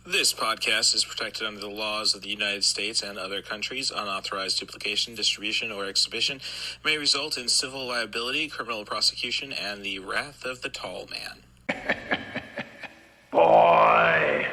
This podcast is protected under the laws of the United States and other countries. Unauthorized duplication, distribution, or exhibition may result in civil liability, criminal prosecution, and the wrath of the tall man. Boy!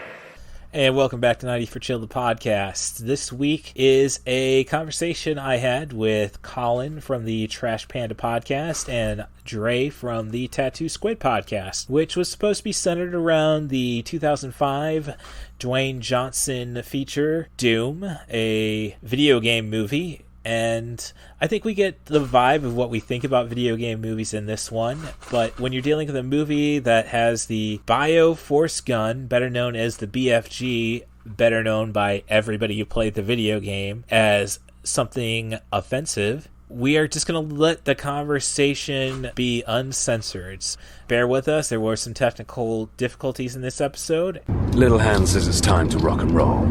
And welcome back to 90 for Chill, the podcast. This week is a conversation I had with Colin from the Trashpanda podcast and Dre from the Ta2Squid podcast, which was supposed to be centered around the 2005 Dwayne Johnson feature, Doom, a video game movie. And I think we get the vibe of what we think about video game movies in this one. But when you're dealing with a movie that has the Bio-Force gun, better known as the BFG, better known by everybody who played the video game as something offensive, we are just going to let the conversation be uncensored. Bear with us, there were some technical difficulties in this episode. Little hand says it's time to rock and roll.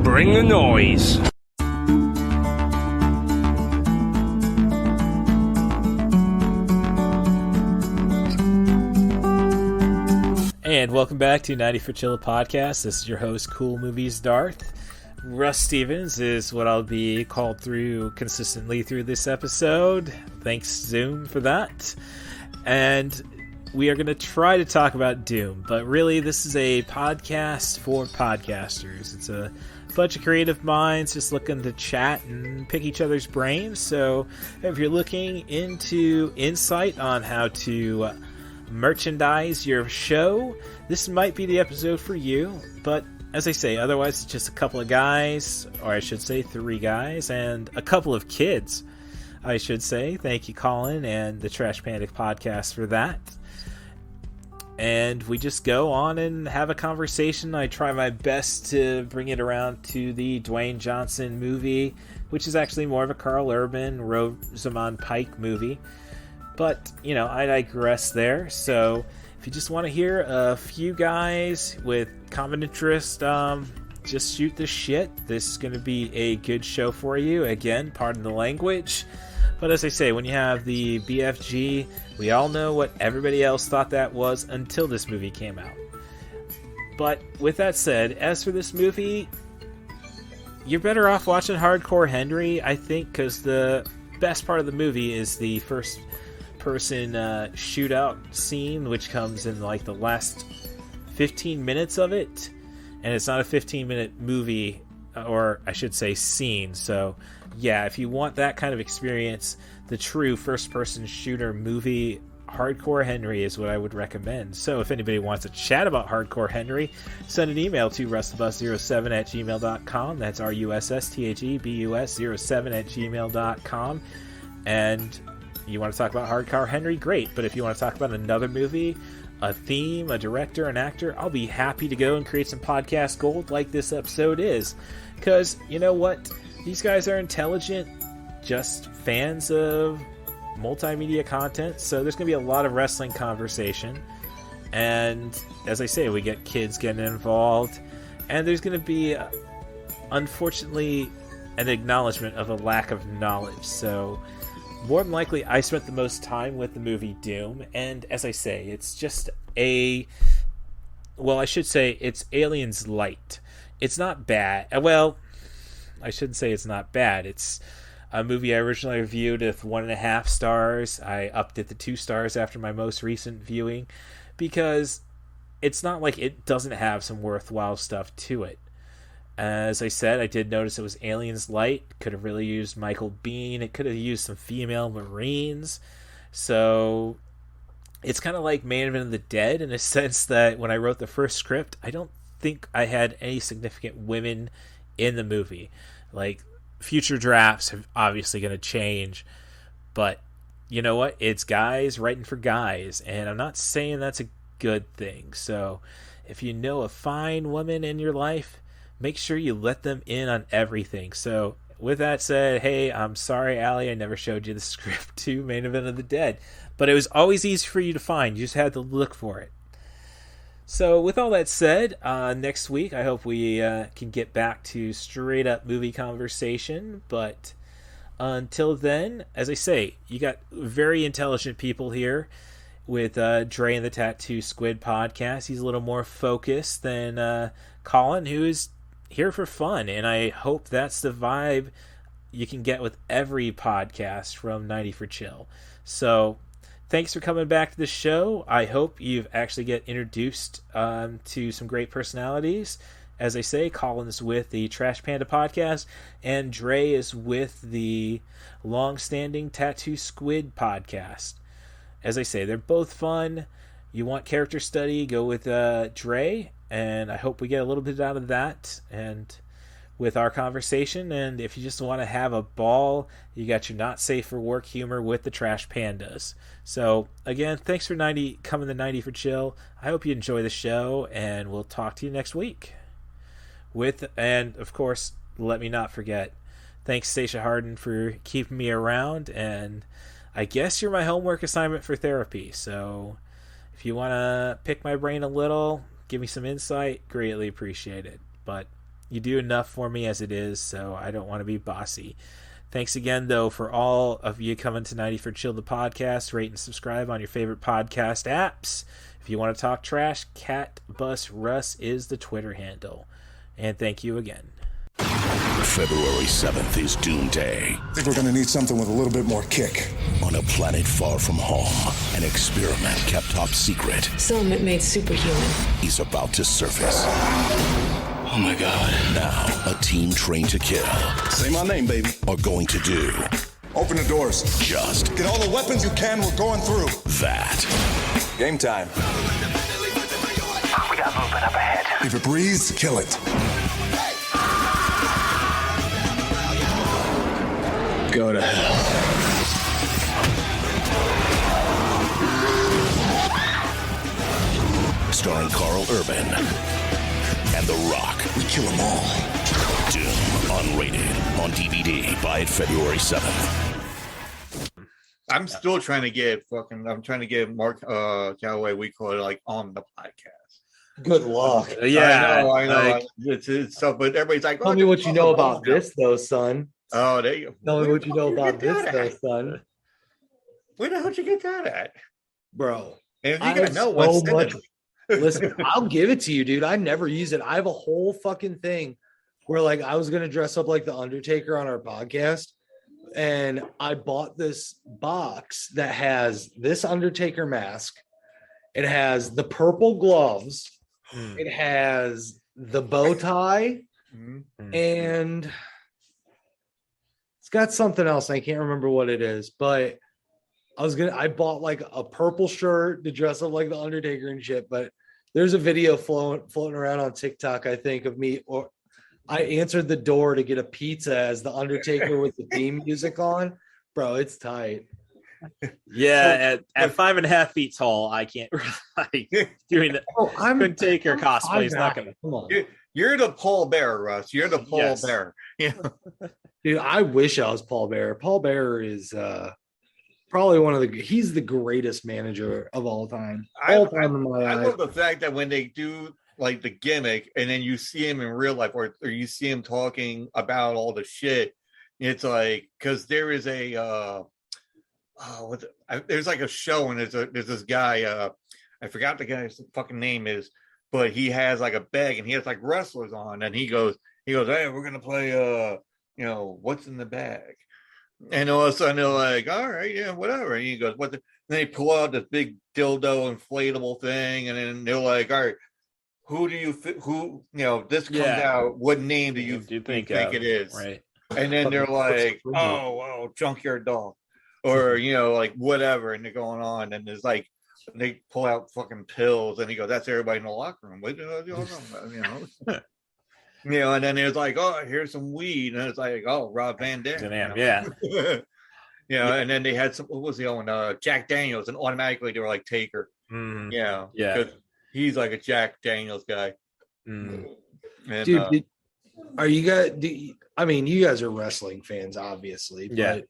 Bring the noise! And welcome back to 90 for Chill podcast. This is your host, Cool Movies Darth. Russ Stevens is what I'll be called through consistently through this episode. Thanks, Zoom, for that. And we are going to try to talk about Doom, but really this is a podcast for podcasters. It's a bunch of creative minds just looking to chat and pick each other's brains. So if you're looking into insight on how to merchandise your show, this might be the episode for you. But as I say, otherwise it's just a couple of guys, or I should say 3 guys and a couple of kids, I should say. Thank you, Colin, and the Trashpanda podcast for that. And we just go on and have a conversation. I try my best to bring it around to the Dwayne Johnson movie, which is actually more of a Carl Urban, Rosamund Pike movie. But, you know, I digress there. So if you just want to hear a few guys with common interest just shoot the shit, this is going to be a good show for you. Again, pardon the language. But as I say, when you have the BFG, we all know what everybody else thought that was until this movie came out. But with that said, as for this movie, you're better off watching Hardcore Henry, I think, because the best part of the movie is the first person shootout scene, which comes in like the last 15 minutes of it, and it's not a 15-minute movie, or I should say scene. So yeah, if you want that kind of experience, the true first-person shooter movie, Hardcore Henry is what I would recommend. So if anybody wants to chat about Hardcore Henry, send an email to russthebus07@gmail.com. That's RUSSTHEBUS07@gmail.com. And you want to talk about Hardcore Henry? Great. But if you want to talk about another movie, a theme, a director, an actor, I'll be happy to go and create some podcast gold like this episode is. Because, you know what? These guys are intelligent, just fans of multimedia content. So there's going to be a lot of wrestling conversation. And as I say, we get kids getting involved. And there's going to be, unfortunately, an acknowledgement of a lack of knowledge. So more than likely, I spent the most time with the movie Doom, and as I say, it's just it's Aliens Light. It's not bad. Well, I shouldn't say it's not bad. It's a movie I originally reviewed with 1.5 stars. I upped it to 2 stars after my most recent viewing, because it's not like it doesn't have some worthwhile stuff to it. As I said, I did notice it was Aliens Light. Could have really used Michael Biehn. It could have used some female Marines. So it's kind of like Man of the Dead in a sense that when I wrote the first script, I don't think I had any significant women in the movie. Like, future drafts are obviously going to change, but you know what? It's guys writing for guys, and I'm not saying that's a good thing. So if you know a fine woman in your life, make sure you let them in on everything. So with that said, hey, I'm sorry, Allie, I never showed you the script to Main Event of the Dead, but it was always easy for you to find. You just had to look for it. So with all that said, next week I hope we can get back to straight up movie conversation. But until then, as I say, you got very intelligent people here with Dre and the Ta2Squid podcast. He's a little more focused than Colin, who is here for fun, and I hope that's the vibe you can get with every podcast from 90 for Chill. So thanks for coming back to the show. I hope you've actually get introduced to some great personalities. As I say, Colin's with the Trashpanda podcast, and Dre is with the long-standing Ta2Squid podcast. As I say, they're both fun. You want character study, go with Dre, and I hope we get a little bit out of that and with our conversation. And if you just want to have a ball, you got your not safe for work humor with the Trash Pandas. So again, thanks for coming to 90 for Chill. I hope you enjoy the show, and we'll talk to you next week. And of course, let me not forget, thanks Stacia Harden for keeping me around, and I guess you're my homework assignment for therapy. So if you want to pick my brain a little, give me some insight, greatly appreciate it. But you do enough for me as it is, so I don't want to be bossy. Thanks again, though, for all of you coming to 90 for Chill, the podcast. Rate and subscribe on your favorite podcast apps. If you want to talk trash, CatBusRuss is the Twitter handle. And thank you again. February 7th is Doomsday. I think we're going to need something with a little bit more kick. On a planet far from home, an experiment kept top secret Some made superhuman. is about to surface. Oh my god. Now, a team trained to kill Say my name, baby. are going to do Open the doors. just Get all the weapons you can. We're going through. that. Game time. We got movement up ahead. If it breathes, kill it. Go to hell. Starring Carl Urban and The Rock. We kill them all. Doom, unrated, on DVD. Buy it February 7th. I'm still trying to get I'm trying to get Mark Calloway, we call it, like, on the podcast. Good luck. Yeah, I know. like, It's so, but everybody's like, Tell me what you know about this, though, son. Oh, there you go. Tell me what you know about Where'd you this, get though, that son. Where the hell did you get that at? Bro. And if you I gotta have know so what's in much- it. Listen, I'll give it to you, dude. I never use it. I have a whole fucking thing where, like, I was going to dress up like the Undertaker on our podcast. And I bought this box that has this Undertaker mask. It has the purple gloves. It has the bow tie. And it's got something else. I can't remember what it is, but I bought like a purple shirt to dress up like the Undertaker and shit. But there's a video floating around on TikTok, I think, of me, or I answered the door to get a pizza as the Undertaker with the theme music on. Bro, it's tight. yeah, at 5.5 feet tall, I can't like doing the Undertaker cosplay is not gonna. Come on, You're the Paul Bearer, Russ. You're the Paul Bearer. Yeah. dude. I wish I was Paul Bearer. Paul Bearer is probably he's the greatest manager of all time. All time in my I eyes. love the fact that when they do like the gimmick and then you see him in real life or you see him talking about all the shit, it's like, because there is a there's like a show and there's this guy, I forgot the guy's fucking name is, but he has like a bag and he has like wrestlers on and he goes, hey, we're gonna play what's in the bag. And all of a sudden they're like, all right, yeah, whatever. And he goes, what? And they pull out this big dildo inflatable thing, and then they're like, all right, this comes out. What name do you think it is? Right. And then they're like, oh, junkyard dog, or like whatever, and they're going on, and there's like they pull out fucking pills, and he goes, that's everybody in the locker room. And then there's like, oh, here's some weed, and it's like, oh, Rob Van Dam. Yeah. And then they had what was the other one? Jack Daniels, and automatically they were like Taker. Yeah. Because he's like a Jack Daniels guy. And, Dude, are you guys? You guys are wrestling fans, obviously. But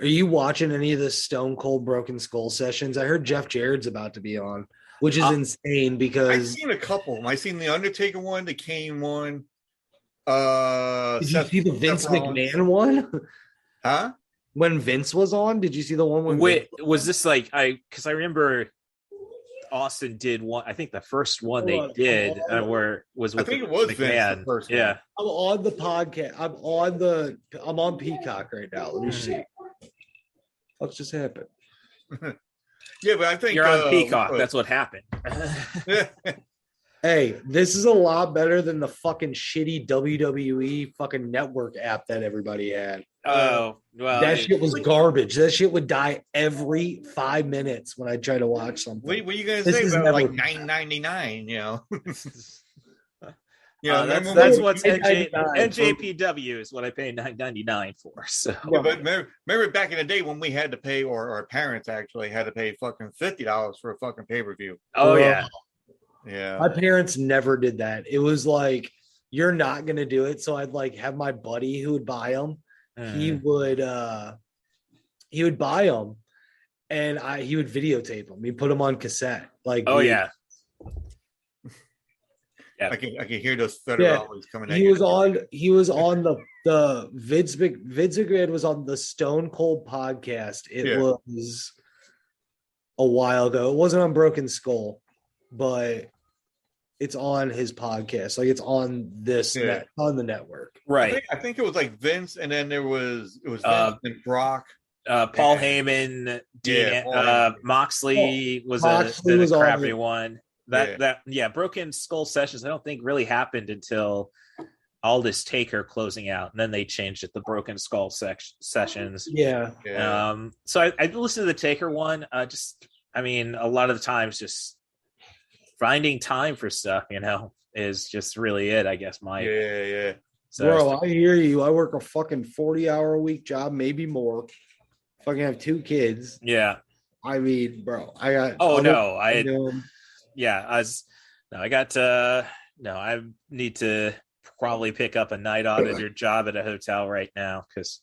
are you watching any of the Stone Cold Broken Skull sessions? I heard Jeff Jarrett's about to be on, which is insane because I've seen a couple of them. I've seen the Undertaker one, the Kane one. Did you see the Vince McMahon one? Huh? When Vince was on, did you see the one when Wait, was this like because I remember Austin did one. I think the first one Hold they on, did hold on. was I with think it was Vince, the McMahon. first one. Yeah. I'm on the podcast. I'm on Peacock right now. Let me see. What's just happened? Yeah, but I think You're on Peacock. That's what happened. Hey, this is a lot better than the fucking shitty WWE fucking network app that everybody had. Oh, well, That shit was garbage. That shit would die every 5 minutes when I try to watch something. what are you gonna This say is about like never- $9.99? You know, that's what's $9.99 NJPW is what I pay $9.99 for. So, yeah, but remember back in the day when we had to pay, or our parents actually had to pay fucking $50 for a fucking pay-per-view. oh yeah, Yeah. My parents never did that. It was like, you're not gonna do it. So I'd like have my buddy who would buy them. He would buy them, and he would videotape them. He'd put them on cassette. Like, oh yeah. I can hear those federales coming. He was on the Vince McMahon was on the Stone Cold podcast. It was a while ago. It wasn't on Broken Skull, but it's on his podcast. Like, it's on this on the network. Right. I think it was like Vince, and then it was Vince and Brock. Paul Heyman, Dean, Moxley was Moxley a was crappy on one. That Broken Skull Sessions, I don't think really happened until Aldous Taker closing out, and then they changed it to Broken Skull Sessions. Yeah. So I listened to the Taker one. A lot of the times just finding time for stuff, is just really it, I guess. So, bro, I hear you. I work a fucking 40-hour-a-week job, maybe more. Fucking have 2 kids. Yeah. I mean, bro, I got. I need to probably pick up a night auditor job at a hotel right now because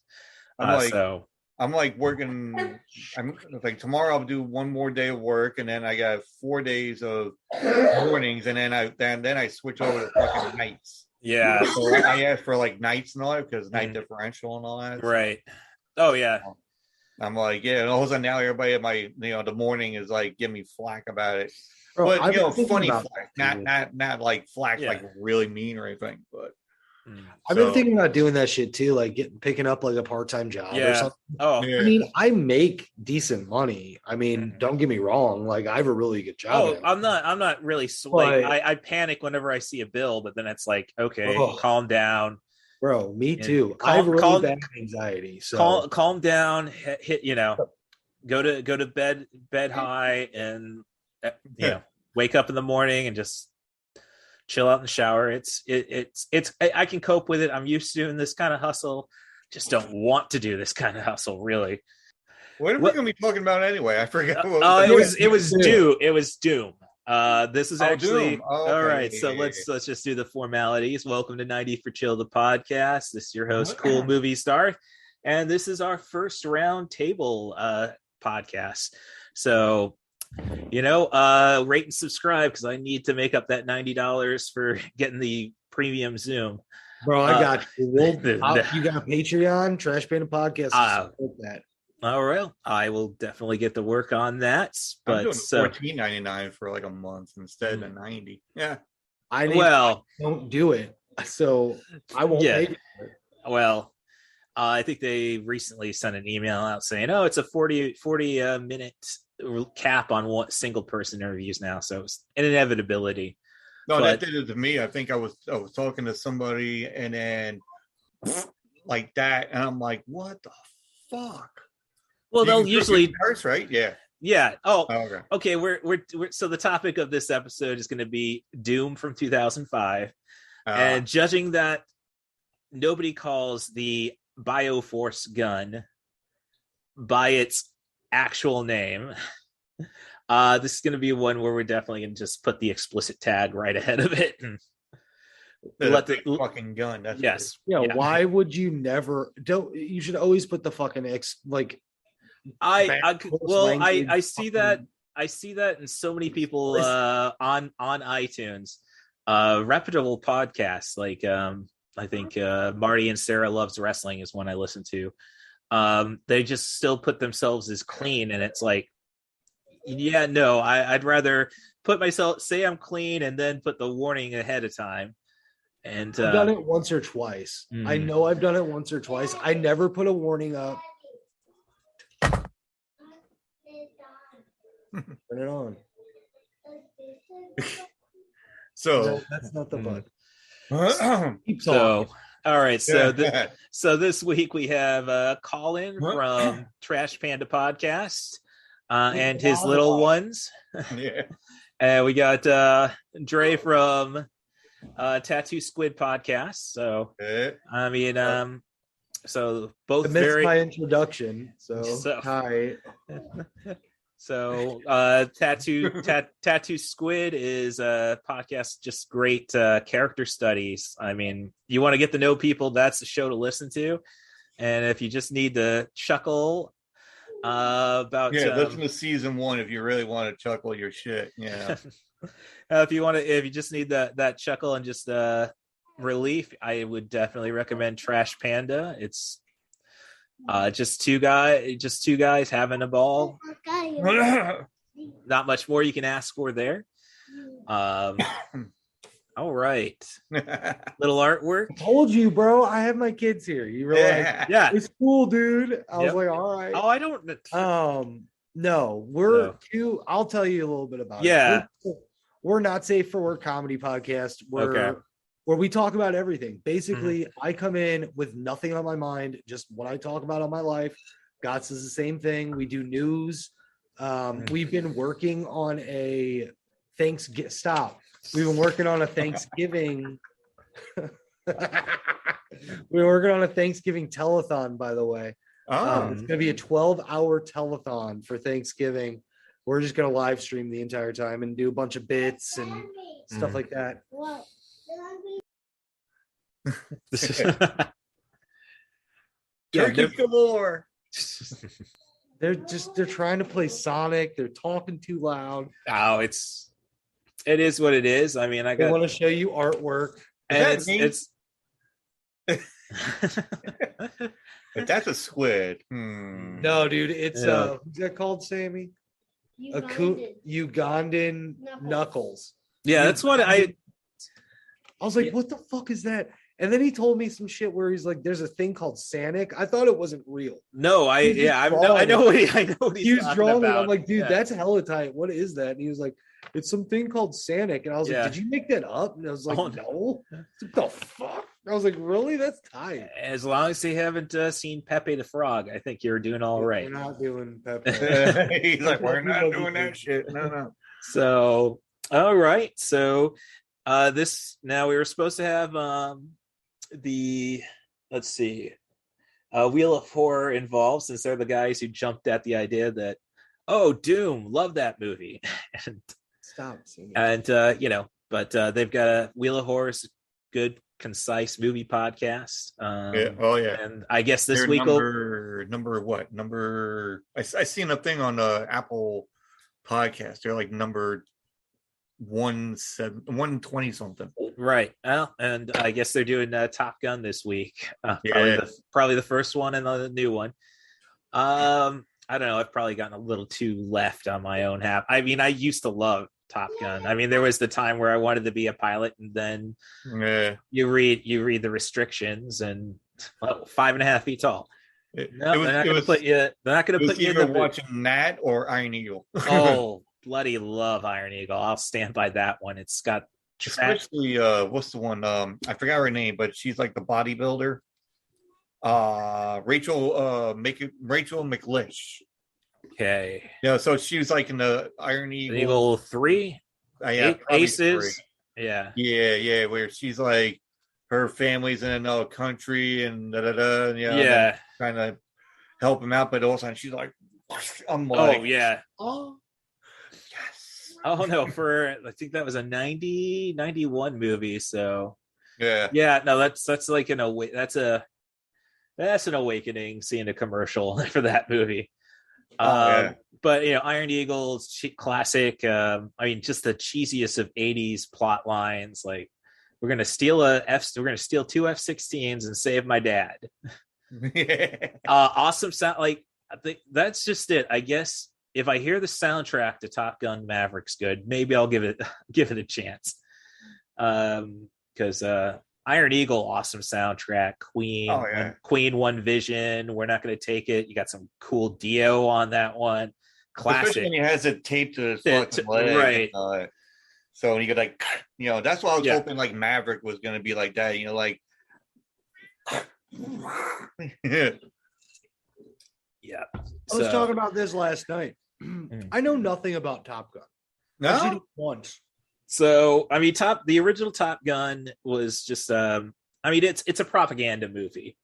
I'm like working. I'm like tomorrow I'll do one more day of work, and then I got 4 days of mornings, and then I switch over to fucking nights. Yeah. So I asked for like nights and all that because night differential and all that. Right. Oh yeah. I'm like, and all of a sudden now everybody at my the morning is like give me flack about it. Bro, But funny flack, not like flack like really mean or anything. But I've been thinking about doing that shit too, like picking up like a part-time job or something. Oh, I mean, I make decent money. I mean, don't get me wrong, like I have a really good job. I'm not really I panic whenever I see a bill, but then it's like, okay, calm down. Bro, me too. I have really bad anxiety. So calm down, hit go to bed high, and wake up in the morning and just chill out in the shower. It's I can cope with it. I'm used to doing this kind of hustle. Just don't want to do this kind of hustle, really. What are we gonna be talking about anyway? I forgot. It was Doom. This is actually Doom. Oh, okay. All right. So let's just do the formalities. Welcome to 90 for Chill, the podcast. This is your host, Cool Movie Star, and this is our first round table podcast. So, rate and subscribe because I need to make up that $90 for getting the premium Zoom. Bro, I got you. You got Patreon, Trashpanda podcast. That. All right, I will definitely get to work on that. But I'm doing $14.99 for like a month instead of $90. Yeah, don't do it. So I won't pay for it. Well, I think they recently sent an email out saying, "Oh, it's a 40 minute cap on one single person interviews now." So it's an inevitability. No, that did it to me. I think I was talking to somebody and then like that, and I'm like, "What the fuck?" Well, they'll usually curse, right? Yeah. Yeah. Oh, okay. We're so the topic of this episode is going to be Doom from 2005, and judging that nobody calls the Bioforce gun by its actual name. This is going to be one where we're definitely going to just put the explicit tag right ahead of it and let the fucking gun. That's yeah. Why would you never? You should always put the fucking I see that. I see that in so many people on iTunes, reputable podcasts like I think Marty and Sarah Loves Wrestling is one I listen to. They just still put themselves as clean, and it's like, Yeah, no, I'd rather say I'm clean and then put the warning ahead of time. And I've done it once or twice. I know I've done it once or twice. I never put a warning up. Turn it on. So that's not the button. Keep so, talking. all right. So this week we have a call in from Trashpanda podcast and his little ones. Yeah. We got Dre from Ta2Squid podcast. So I mean, so both I missed very my introduction. So hi. So Ta2Squid is a podcast, just great character studies. I mean, you want to get to know people, that's the show to listen to. And if you just need to chuckle about listen to season 1 if you really want to chuckle your shit. Yeah. if you just need that chuckle and just relief, I would definitely recommend Trashpanda. It's just two guys having a ball. Not much more you can ask for there. All right. Little artwork. I told you, bro. I have my kids here. You were like, yeah, it's cool, dude. I was like, all right. Oh, I don't. No, we're two. I'll tell you a little bit about it. We're not safe for work comedy podcast. Where we talk about everything. Basically, I come in with nothing on my mind, just what I talk about on my life. Gots is the same thing. We do news. We've been working on a We've been working on a Thanksgiving. We're working on a Thanksgiving telethon, by the way. It's going to be a 12-hour telethon for Thanksgiving. We're just going to live stream the entire time and do a bunch of bits and stuff like that. Turkey galore. They're trying to play Sonic. They're talking too loud. Oh, it is what it is. I mean, I want to show you artwork. And it's But that's a squid. No, dude, it's what's that called, Sammy? Ugandan knuckles. Yeah, that's what I was like, what the fuck is that? And then he told me some shit where he's like, "There's a thing called Sanic." I thought it wasn't real. No, I know what he was drawing about. it. I'm like, dude, that's hella tight. What is that? And he was like, "It's something called Sanic." And I was like, "Did you make that up?" And I was like, "No." What the fuck? I was like, "Really? That's tight." As long as they haven't seen Pepe the Frog, I think you're doing all right. We're not doing Pepe. He's like, "We're not doing that shit." No. So, all right. So, now we were supposed to have Wheel of Horror involved, since they're the guys who jumped at the idea that, Doom, love that movie. And stop singing. And but they've got a Wheel of Horror's good, concise movie podcast. And I guess this week I seen a thing on Apple podcast. They're like number 120 something, right? Well, and I guess they're doing Top Gun this week. Probably the first one and the new one. I don't know. I've probably gotten a little too left on my own half. I mean, I used to love Top Gun. I mean, there was the time where I wanted to be a pilot, and then you read the restrictions, and 5.5 feet tall. They're not going to put you. They're not going to put you in watching that or Iron Eagle. Oh. Bloody love Iron Eagle. I'll stand by that one. It's got especially what's the one? I forgot her name, but she's like the bodybuilder. Rachel McLish. Okay. Yeah, so she was like in the Iron Eagle 3. Aces. 3. Yeah. Where she's like her family's in another country and trying to help him out, but also she's like, I'm like, Oh no, I think that was a 91 movie. So no, that's like that's an awakening seeing a commercial for that movie. But Iron Eagle's classic. I mean, just the cheesiest of 80s plot lines. Like, we're gonna steal two F-16s and save my dad. Awesome sound. Like, I think that's just it. I guess if I hear the soundtrack to Top Gun Maverick's good, maybe I'll give it a chance. Because Iron Eagle, awesome soundtrack. Queen, One Vision. We're Not Going to Take It. You got some cool Dio on that one. Classic. Especially when he has it taped to his fucking leg. Right. So you could like, that's why I was hoping like Maverick was going to be like that. Like. Yeah. I was talking about this last night. I know nothing about Top Gun. No? I've seen it once. So, I mean, the original Top Gun was just, it's a propaganda movie,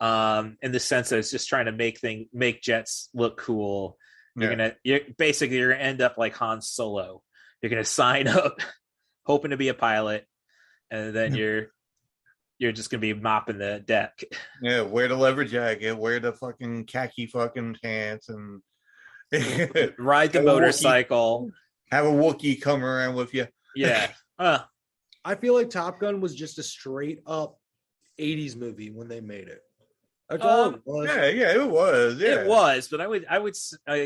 in the sense that it's just trying to make jets look cool. You're gonna end up like Han Solo. You're gonna sign up, hoping to be a pilot, and then you're just gonna be mopping the deck. Yeah, wear the leather jacket, wear the fucking khaki fucking pants, and ride the motorcycle. Have a Wookiee come around with you. Yeah. I feel like Top Gun was just a straight up 80s movie when they made it. That's all it was. Yeah, it was. Yeah. It was, but I would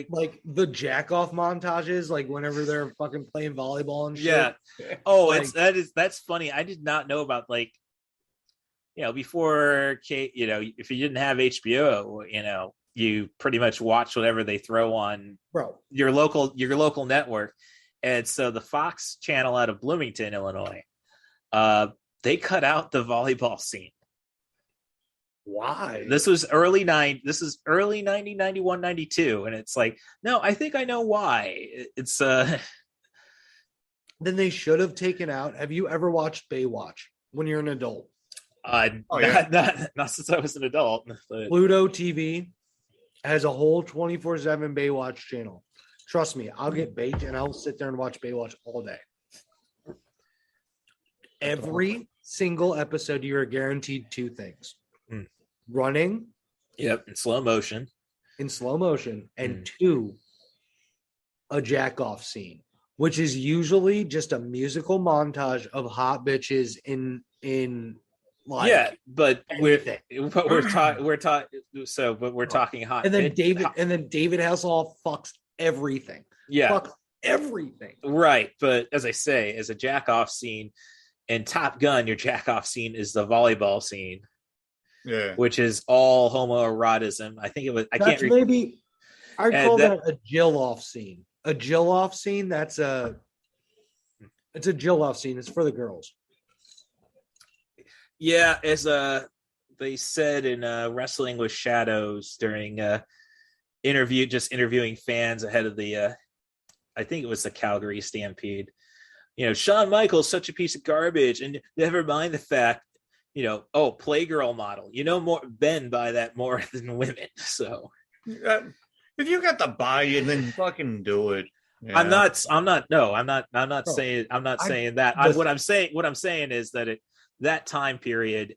like the jack off montages, like whenever they're fucking playing volleyball and shit. Yeah. Oh, that's funny. I did not know about before if you didn't have HBO, you pretty much watch whatever they throw on your local network. And so the Fox channel out of Bloomington, Illinois, they cut out the volleyball scene. Why? This is early 90, 91, 92. And it's like, no, I think I know why. It's Then they should have taken out. Have you ever watched Baywatch when you're an adult? Not since I was an adult. But... Pluto TV has a whole 24/7 Baywatch channel. Trust me, I'll get baked and I'll sit there and watch Baywatch all day. Every single episode, you're guaranteed two things. Running. Yep, in slow motion. And two, a jack-off scene, which is usually just a musical montage of hot bitches in like but we're talking hot. And then David Hasselhoff fucks everything. Yeah. Fucks everything. Right. But as I say, as a jack-off scene in Top Gun, your jack-off scene is the volleyball scene. Yeah. Which is all homoerotism. I think it was. I'd call that a Jill-off scene. A Jill-off scene. It's a Jill-off scene. It's for the girls. Yeah, as they said in Wrestling with Shadows during interviewing fans ahead of the I think it was the Calgary Stampede. Shawn Michaels such a piece of garbage, and never mind the fact, Playgirl model. More men buy that more than women. So if you got the buy-in, then fucking do it. Yeah. I'm not saying that. What I'm saying is that that time period,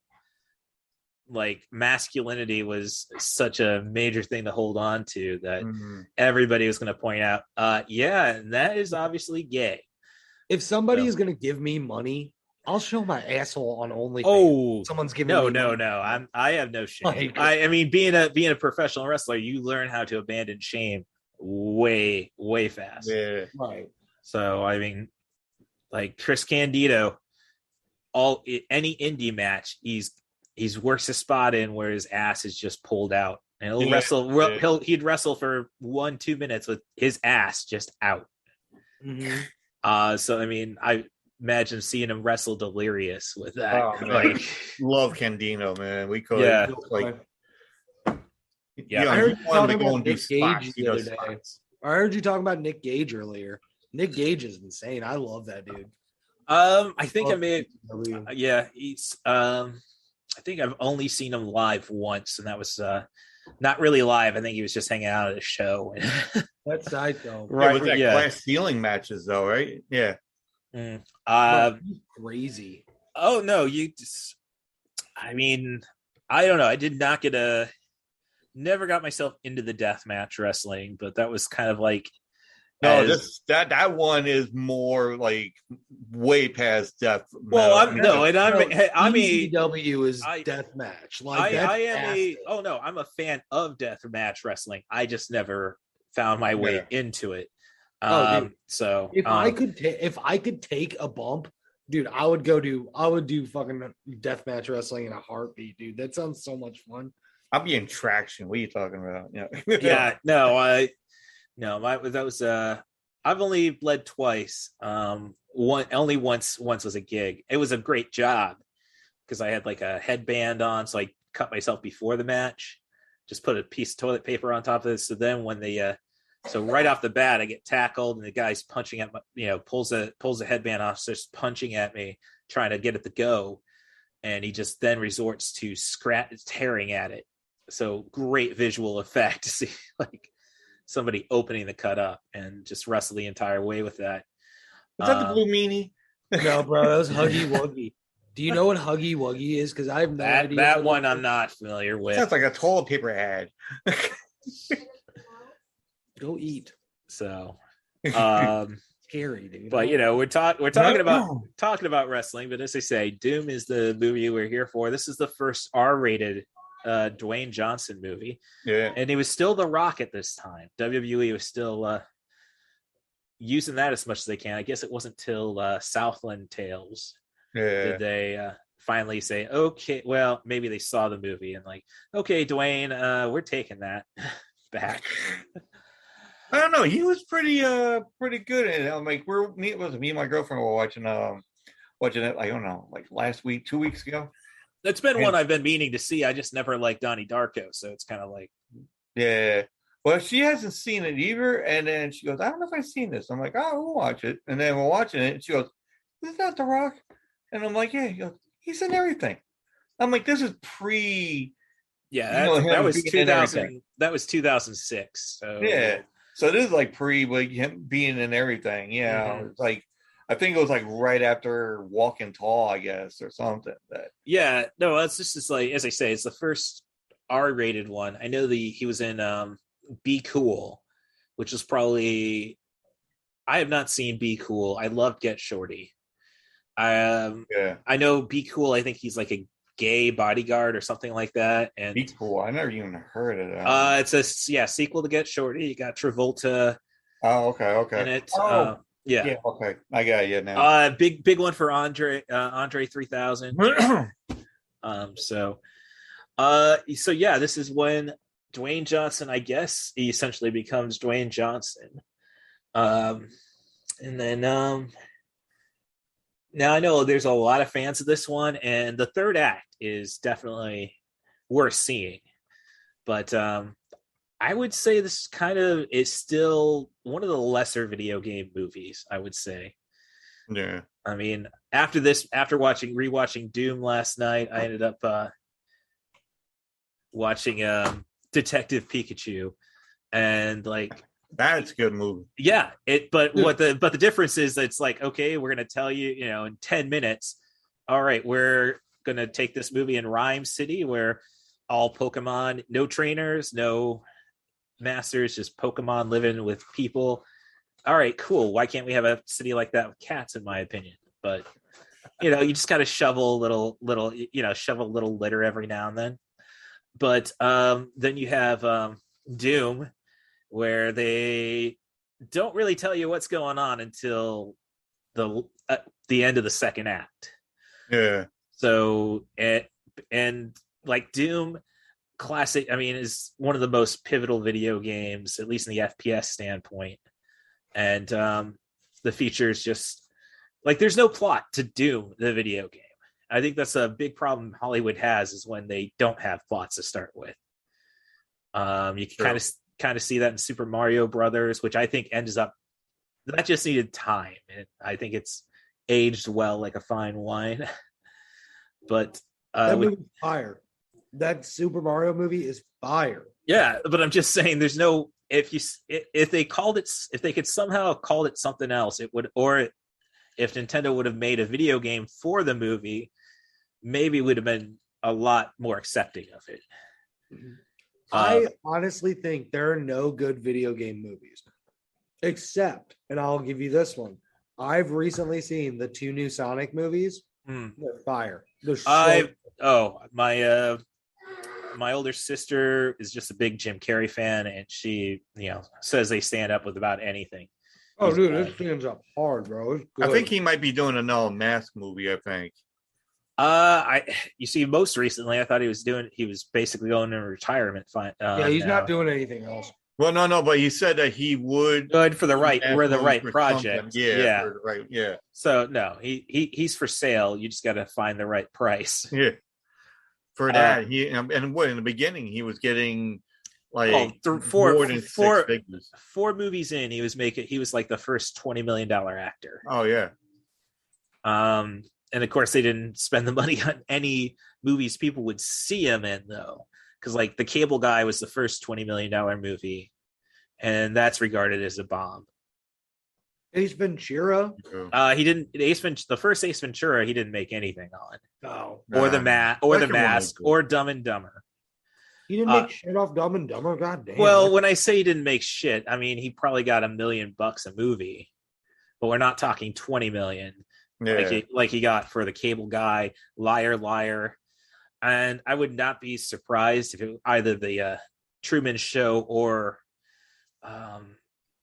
like, masculinity was such a major thing to hold on to that everybody was going to point out, that is obviously gay. If somebody is going to give me money, I'll show my asshole on OnlyFans. Oh, someone's giving me money. No. I have no shame. I mean, being a professional wrestler, you learn how to abandon shame way, way fast. Yeah. Right. So, I mean, like Chris Candido, any indie match, he's works a spot in where his ass is just pulled out, and he'd wrestle for 1-2 minutes with his ass just out. So I mean, I imagine seeing him wrestle Delirious with that. Love Candido, man. We could, I heard you talking about Nick Gage the other day. I heard you talking about Nick Gage earlier. Nick Gage is insane. I love that dude. I think he's I think I've only seen him live once, and that was not really live. I think he was just hanging out at a show. That's tight though. Right. With that glass ceiling matches though, right? Yeah. He's crazy. Oh no, I mean, I don't know. I did not never got myself into the deathmatch wrestling, but that was kind of like, that one is more like way past death. Well, ECW is death match. I'm a fan of death match wrestling. I just never found my way Yeah. into it. Dude. So If I could take a bump, dude, I would do fucking deathmatch wrestling in a heartbeat, dude. That sounds so much fun. I'll be in traction. What are you talking about? Yeah. yeah, that was I've only bled twice. Only once was a gig. It was a great job because I had like a headband on, so I cut myself before the match. Just put a piece of toilet paper on top of it. So then when so right off the bat, I get tackled and the guy's punching at my, pulls the headband off, starts punching at me, trying to get it to go. And he just then resorts to tearing at it. So great visual effect to see like somebody opening the cut up and just wrestle the entire way with that. Was that the blue meanie? No, bro, that was Huggy Wuggy. Do you know what Huggy Wuggy is? Because I have no idea. That one I'm not familiar with. Sounds like a toilet paper ad. Go eat. So, scary, dude. But we're talking about wrestling. But as I say, Doom is the movie we're here for. This is the first R-rated Dwayne Johnson movie. Yeah, and he was still The Rock at this time. WWE was still using that as much as they can. I guess it wasn't till Southland Tales did they finally say, okay, well, maybe they saw the movie and like, okay, Dwayne, we're taking that back. I don't know. He was pretty good. And I'm like, me and my girlfriend were watching it. I don't know, like last week, 2 weeks ago. That's been one I've been meaning to see. I just never liked Donnie Darko, so it's kind of like, yeah. Well, she hasn't seen it either, and then she goes, "I don't know if I've seen this." I'm like, "Oh, we'll watch it." And then we're watching it, and she goes, "Is that The Rock?" And I'm like, "Yeah." He goes, "He's in everything." I'm like, "This is pre." Yeah, that was 2000. That was 2006. So yeah, so this is like pre like him being in everything. Yeah, It's like. I think it was like right after Walking Tall, I guess, or something. Yeah, no, it's just like, as I say, it's the first R-rated one. I know he was in Be Cool, which is probably, I have not seen Be Cool. I love Get Shorty. I know Be Cool. I think he's like a gay bodyguard or something like that. And Be Cool. I never even heard of that. It's a sequel to Get Shorty. You got Travolta. Oh, okay. In it. Yeah. Okay. I got you now. Big one for Andre 3000. So yeah, this is when Dwayne Johnson, I guess, he essentially becomes Dwayne Johnson. And then now I know there's a lot of fans of this one, and the third act is definitely worth seeing. But I would say this kind of is still one of the lesser video game movies, I would say. Yeah. I mean, after rewatching Doom last night, I ended up watching Detective Pikachu, and like, that's a good movie. Yeah, but the difference is that it's like, okay, we're gonna tell you, in 10 minutes, all right, we're gonna take this movie in Rhyme City where all Pokemon, no trainers, no masters, just Pokemon living with people. All right, cool. Why can't we have a city like that with cats, in my opinion? But you just gotta shovel a little litter every now and then. But then you have Doom, where they don't really tell you what's going on until the end of the second act. Yeah. So and like Doom classic, I mean, is one of the most pivotal video games, at least in the FPS standpoint. And the features just like, there's no plot to Doom, the video game. I think that's a big problem Hollywood has, is when they don't have plots to start with. You can kind of see that in Super Mario Brothers, which I think ends up, that just needed time, and I think it's aged well like a fine wine. But that movie's fire. That Super Mario movie is fire. Yeah, but I'm just saying, there's no, if they could somehow call it something else, it would, or if Nintendo would have made a video game for the movie, maybe it would have been a lot more accepting of it. I honestly think there are no good video game movies, except, and I'll give you this one. I've recently seen the 2 new Sonic movies. They're fire. They're so my older sister is just a big Jim Carrey fan, and she, says they stand up with about anything. Oh, dude, this stands up hard, bro. It's good. I think he might be doing another Mask movie. I think. You see, most recently, I thought he was basically going into retirement. He's not doing anything else. Well, no, but he said that he would good for the right project. Yeah. So no, he's for sale. You just got to find the right price. Yeah. For that, and what in the beginning he was getting like more than 6 figures. 4 movies in, he was like the first $20 million actor. Oh yeah. And of course they didn't spend the money on any movies people would see him in though, because like The Cable Guy was the first $20 million movie, and that's regarded as a bomb. Ace Ventura. The first Ace Ventura he didn't make anything on. No. Or The Mask, or Dumb and Dumber. He didn't make shit off Dumb and Dumber. God damn. Well, when I say he didn't make shit, I mean he probably got $1 million a movie, but we're not talking 20 million. Yeah. Like he got for The Cable Guy, Liar Liar, and I would not be surprised if it either the Truman Show or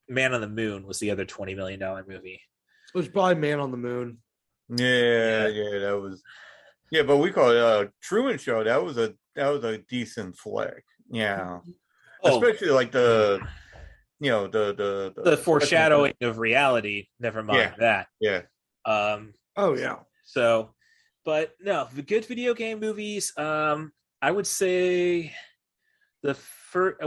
Man on the Moon was the other $20 million movie. It was probably Man on the Moon. Yeah, that was. Yeah, but we call it Truman Show. That was a decent flick. Yeah, especially like the foreshadowing of reality. Never mind that. Yeah. So, but no, the good video game movies. I would say the first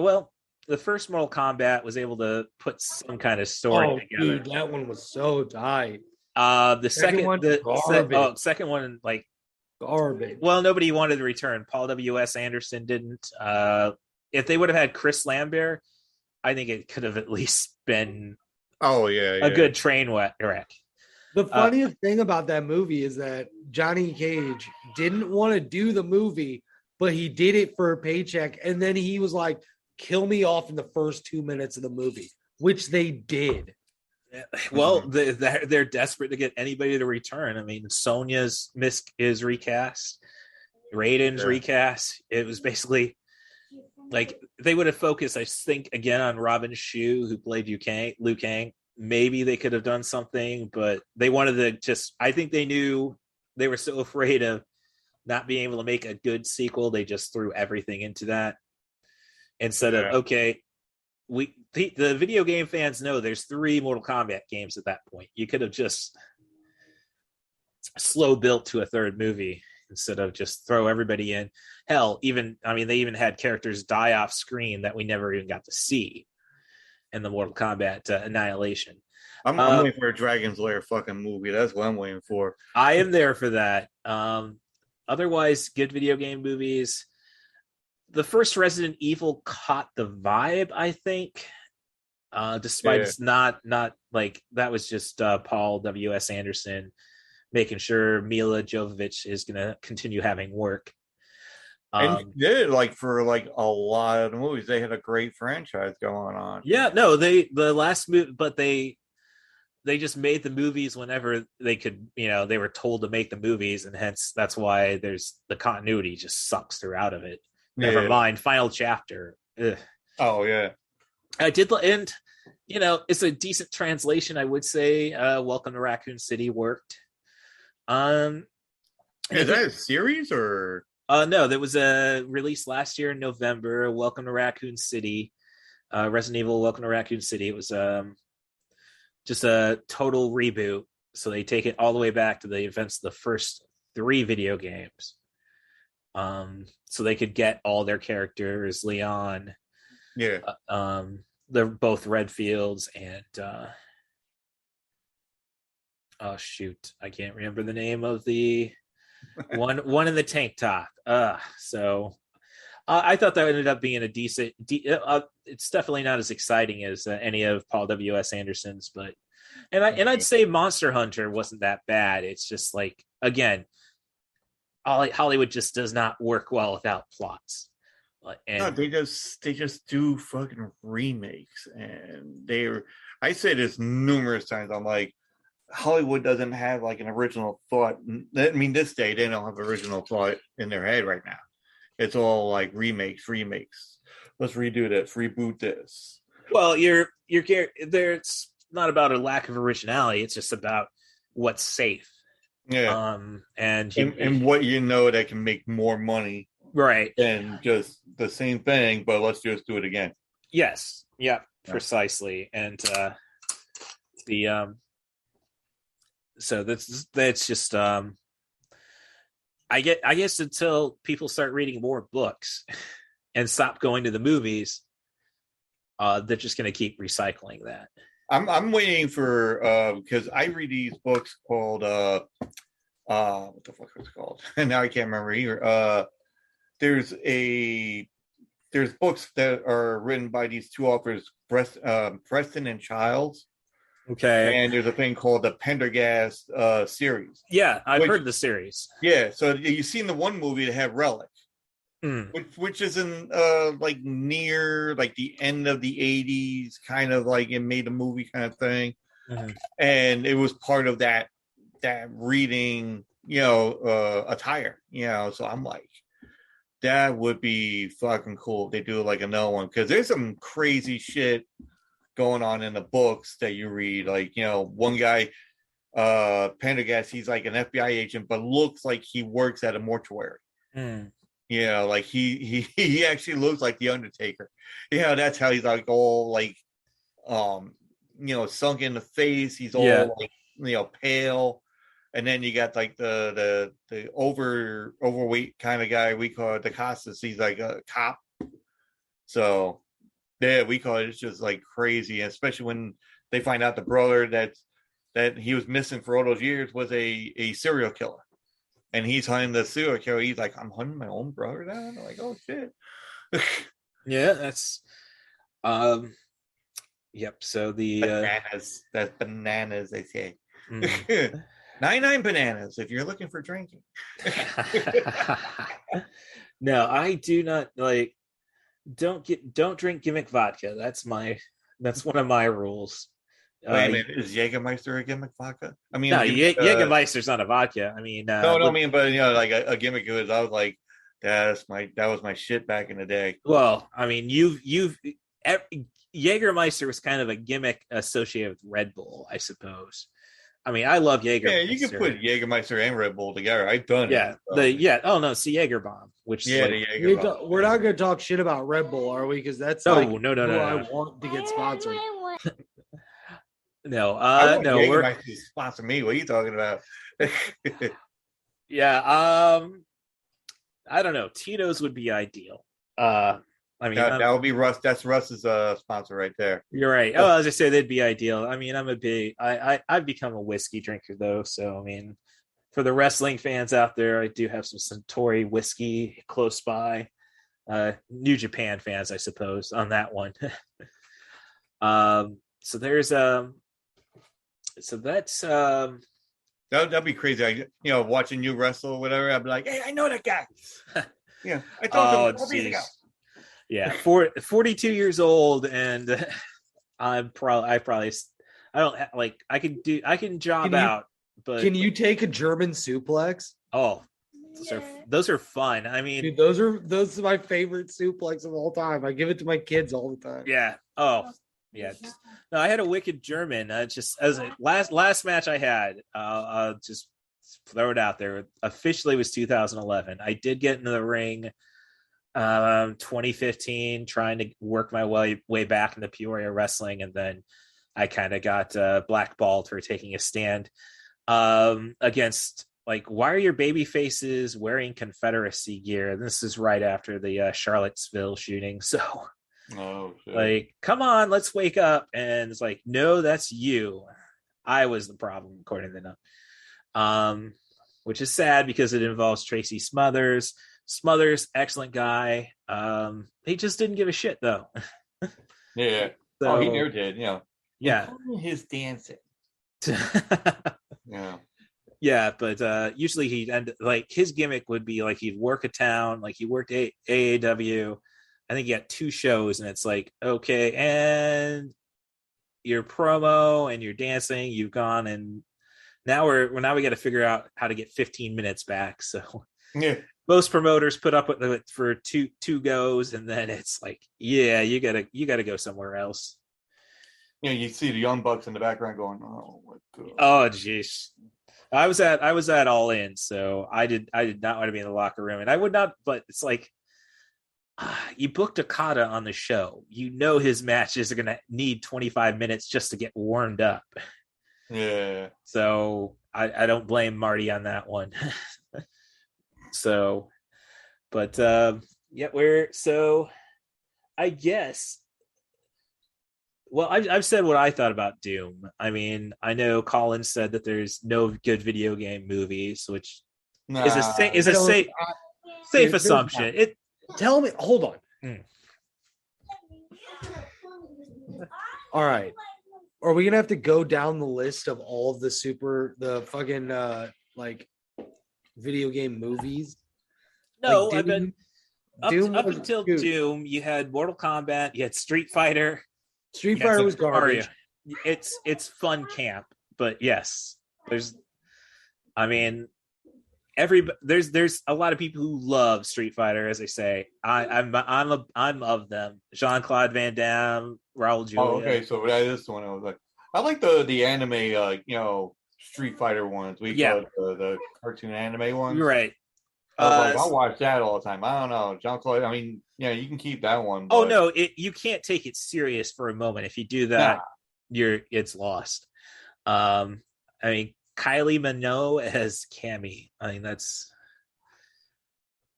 Mortal Kombat was able to put some kind of story together. Dude, that one was so tight. The second one, like garbage. Well, nobody wanted to return. Paul W.S. Anderson didn't. If they would have had Chris Lambert, I think it could have at least been a good train wreck. The funniest thing about that movie is that Johnny Cage didn't want to do the movie, but he did it for a paycheck, and then he was like, kill me off in the first 2 minutes of the movie, which they did. Well, they're desperate to get anybody to return. I mean, Sonya's is recast, Raiden's recast. It was basically like they would have focused, I think, again on Robin Shou, who played Liu Kang. Maybe they could have done something, but they wanted to I think they knew they were so afraid of not being able to make a good sequel. They just threw everything into that instead of, the video game fans know there's 3 Mortal Kombat games at that point. You could have just slow built to a third movie instead of just throw everybody in. Hell, they even had characters die off screen that we never even got to see in the Mortal Kombat Annihilation. I'm waiting for a Dragon's Lair fucking movie. That's what I'm waiting for. I am there for that. Otherwise, good video game movies. The first Resident Evil caught the vibe, I think. Despite it's not like that was just Paul W.S. Anderson making sure Mila Jovovich is going to continue having work. And he did for a lot of the movies. They had a great franchise going on. Yeah, no, the last movie, but they just made the movies whenever they could. They were told to make the movies, and hence that's why there's the continuity just sucks throughout of it. Never mind, final chapter. Ugh. Oh yeah, I did, and it's a decent translation, I would say. Welcome to Raccoon City worked. Is that a series or? No, there was a release last year in November. Welcome to Raccoon City, Resident Evil. Welcome to Raccoon City. It was just a total reboot. So they take it all the way back to the events of the first 3 video games. So they could get all their characters, Leon. Yeah. They're both Redfields and oh shoot, I can't remember the name of the one in the tank top. So I thought that ended up being a decent. It's definitely not as exciting as any of Paul W.S. Anderson's, but I'd say Monster Hunter wasn't that bad. It's just like, again, Hollywood just does not work well without plots. No, they just do fucking remakes, and I say this numerous times. I'm like, Hollywood doesn't have an original thought. I mean, this day they don't have original thought in their head right now. It's all like remakes. Let's redo this, reboot this. Well, you're there. It's not about a lack of originality. It's just about what's safe. Yeah. And What you know that can make more money right. than just the same thing, but let's just do it again. Yes. Yeah. Precisely. And so that's just I guess until people start reading more books and stop going to the movies, they're just going to keep recycling that. I'm waiting for because I read these books called what the fuck was it called? And now I can't remember either. There's books that are written by these two authors, Preston and Childs. Okay. And there's a thing called the Pendergast series. Yeah, I've heard the series. Yeah, so you've seen the one movie that had Relic, which is in like near like the end of the 80s, kind of like it made a movie kind of thing. And it was part of that reading, attire, so I'm like, that would be fucking cool if they do like another one, because there's some crazy shit going on in the books that you read. Like, one guy, Pendergast, he's like an FBI agent, but looks like he works at a mortuary. Like he actually looks like the Undertaker. That's how he's like all like sunk in the face. He's all like pale. And then you got like the overweight kind of guy we call Ta2Squid. He's like a cop. So yeah, we call it. It's just like crazy, especially when they find out the brother that he was missing for all those years was a serial killer, and he's hunting the serial killer. He's like, I'm hunting my own brother down. I'm like, oh shit. Yeah, that's yep. So the bananas. That's bananas, they say. 99 bananas if you're looking for drinking. No, I do not like. Don't drink gimmick vodka. That's one of my rules. Wait a minute, is Jägermeister a gimmick vodka? I mean, no, Jägermeister's not a vodka. I mean, no, I mean, but like a gimmick is. I was like, that was my shit back in the day. Well, I mean, Jägermeister was kind of a gimmick associated with Red Bull, I suppose. I mean, I love Jägermeister. Yeah, you can put Jägermeister and Red Bull together. I've done it. Oh no, it's the Jäger bomb, which we're not going to talk shit about Red Bull, are we? Because that's no. I want to get sponsored. No, Jägermeister to sponsor me. What are you talking about? Yeah, I don't know. Tito's would be ideal. I mean, that would be Russ. That's Russ's sponsor right there. You're right. Oh, as I say, they'd be ideal. I mean, I've become a whiskey drinker though. So, I mean, for the wrestling fans out there, I do have some Suntory whiskey close by. New Japan fans, I suppose, on that one. So there's so that's that'd be crazy. Watching you wrestle or whatever, I'd be like, hey, I know that guy. Yeah, I told him 4 days ago. Yeah, 42 years old, and I can job out, but can you take a German suplex? Oh, those are fun. I mean, dude, those are my favorite suplex of all time. I give it to my kids all the time. Yeah. Oh, yeah. No, I had a wicked German. Just as a last match I had, just throw it out there. Officially was 2011. I did get into the ring 2015, trying to work my way back into Peoria wrestling, and then I kind of got blackballed for taking a stand against, like, why are your baby faces wearing Confederacy gear? This is right after the Charlottesville shooting, so like, come on, let's wake up. And it's like, no, that's you. I was the problem, according to them. Which is sad because it involves Tracy Smothers. Excellent guy. He just didn't give a shit though. Yeah. So, he never did. Yeah. His dancing. Yeah. Yeah, but usually he'd end, like, his gimmick would be like he'd work a town, like he worked AAW. I think he got 2 shows, and it's like, okay, and your promo and your dancing, you've gone, and now we got to figure out how to get 15 minutes back. So yeah. most promoters put up with it for two goes, and then it's like, yeah, you gotta go somewhere else. You know, you see the Young Bucks in the background going, "Oh my god!" Oh jeez. I was at All In, so I did not want to be in the locker room, and I would not. But it's like, you booked Okada on the show. You know his matches are gonna need 25 minutes just to get warmed up. Yeah. So I don't blame Marty on that one. So, but yeah, I guess. Well, I've said what I thought about Doom. I mean, I know Colin said that there's no good video game movies, which is a safe assumption. Tell me, hold on. All right. Are we gonna have to go down the list of all of the fucking like video game movies? No, like I've been up until Doom. You had Mortal Kombat, you had Street Fighter. Street Fighter was garbage. Mario. It's fun camp, but yes, there's a lot of people who love Street Fighter, as I say. I'm of them. Jean-Claude Van Damme, Raul Julia. Oh, okay, so that is the one I was like. I like the anime, Street Fighter ones. We call it the cartoon anime ones. Right. I'll watch that all the time. I don't know, Jean-Claude. I mean, yeah, you can keep that one. But... Oh no, you can't take it serious for a moment. If you do that, it's lost. I mean, Kylie Minogue as Cammy. I mean, that's.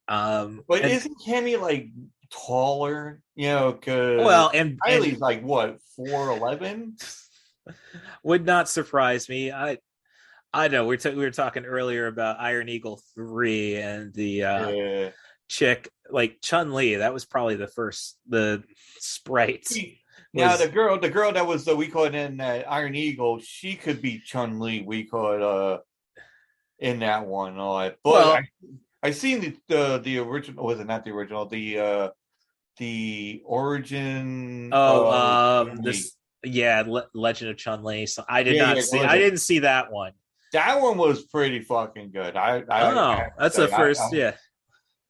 But isn't Cammy like taller? Because and Kylie's like what 4'11". Would not surprise me. I know we were talking earlier about Iron Eagle 3 and the chick like Chun-Li. That was probably the sprites. Now the girl that was we call it in Iron Eagle, she could be Chun-Li. We call it in that one. But I seen the original. Was it not the original? The origin. Legend of Chun-Li. So I did not see. I didn't see that one. That one was pretty fucking good. That's the first.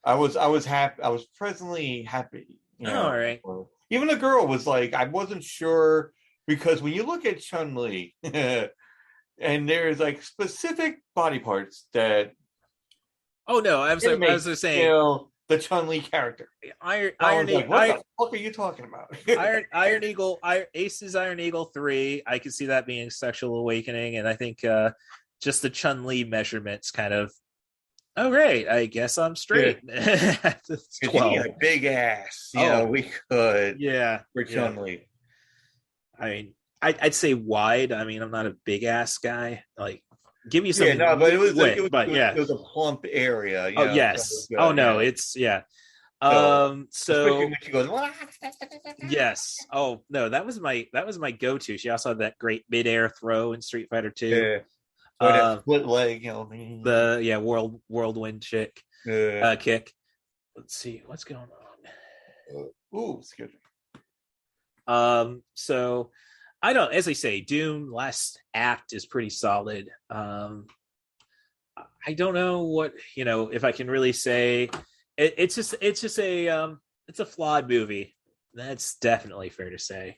I was happy. I was presently happy. All right. Even the girl was like, I wasn't sure because when you look at Chun-Li, and there's like specific body parts that. Oh no! I was just saying. The Chun-Li character. Iron Eagle. What the fuck are you talking about? Iron Eagle. Ace's Iron Eagle 3. I could see that being sexual awakening, and I think just the Chun-Li measurements kind of. Oh great! I guess I'm straight. Yeah. 12. A big ass. We could. Yeah. For Chun-Li. I mean, I'd say wide. I mean, I'm not a big ass guy. Like. Give me some. Yeah, no, but it was a plump area. Oh yes. So no, it's So when she goes, yes. Oh no, that was my go-to. She also had that great mid-air throw in Street Fighter 2. Yeah. So that split leg, the whirlwind kick. Let's see what's going on. Excuse me. So. I don't, as I say, Doom last act is pretty solid. I don't know what, if I can really say it's just a flawed movie. That's definitely fair to say.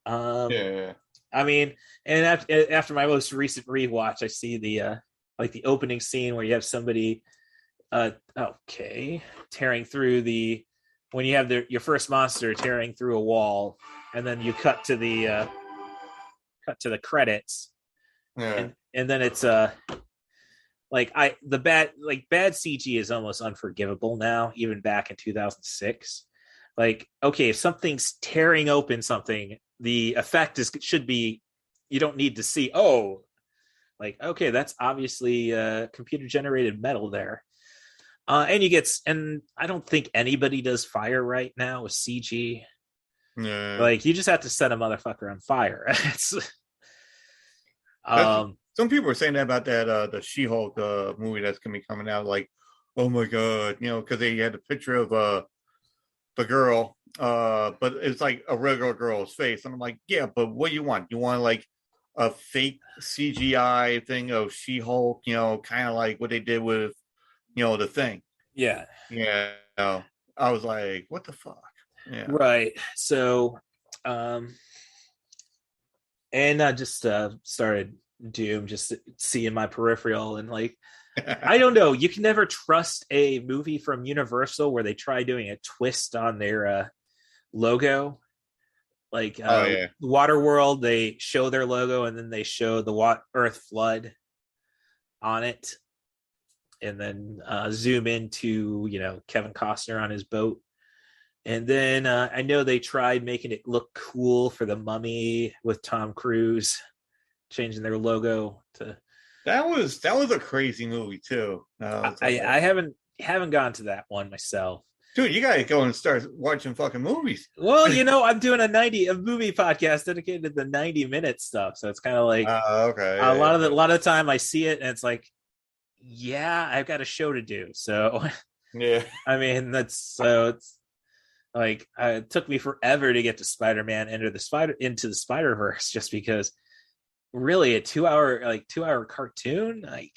I mean, and after my most recent rewatch, I see the opening scene where you have somebody, tearing through when you have your first monster tearing through a wall, and then you cut to the credits, and then it's bad CG is almost unforgivable now, even back in 2006. Like, okay, if something's tearing open something, the effect should be, you don't need to see, okay, that's obviously computer generated metal there. And I don't think anybody does fire right now with CG. Yeah. Like, you just have to set a motherfucker on fire. Some people are saying that about that the She-Hulk movie that's gonna be coming out. Like, oh my god, because they had a picture of the girl, but it's like a regular girl's face, and I'm like, yeah, but what do you want? You want like a fake CGI thing of She-Hulk? Kind of like what they did with the Thing. Yeah. Yeah. I was like, what the fuck? Yeah. Right. So, and I just started Doom, just seeing my peripheral, and like, I don't know. You can never trust a movie from Universal where they try doing a twist on their logo. Like Oh yeah. Waterworld, they show their logo and then they show the Earth flood on it, and then zoom into Kevin Costner on his boat. And then I know they tried making it look cool for The Mummy with Tom Cruise, changing their logo to. That was a crazy movie too. I haven't gone to that one myself. Dude, you gotta go and start watching fucking movies. Well, I'm doing a movie podcast dedicated to the 90-minute stuff, so it's kind of like okay. a lot of the time I see it and it's like, yeah, I've got a show to do. So yeah, I mean it's like it took me forever to get to Spider-Man into the Spider-Verse, just because really a 2-hour cartoon, like.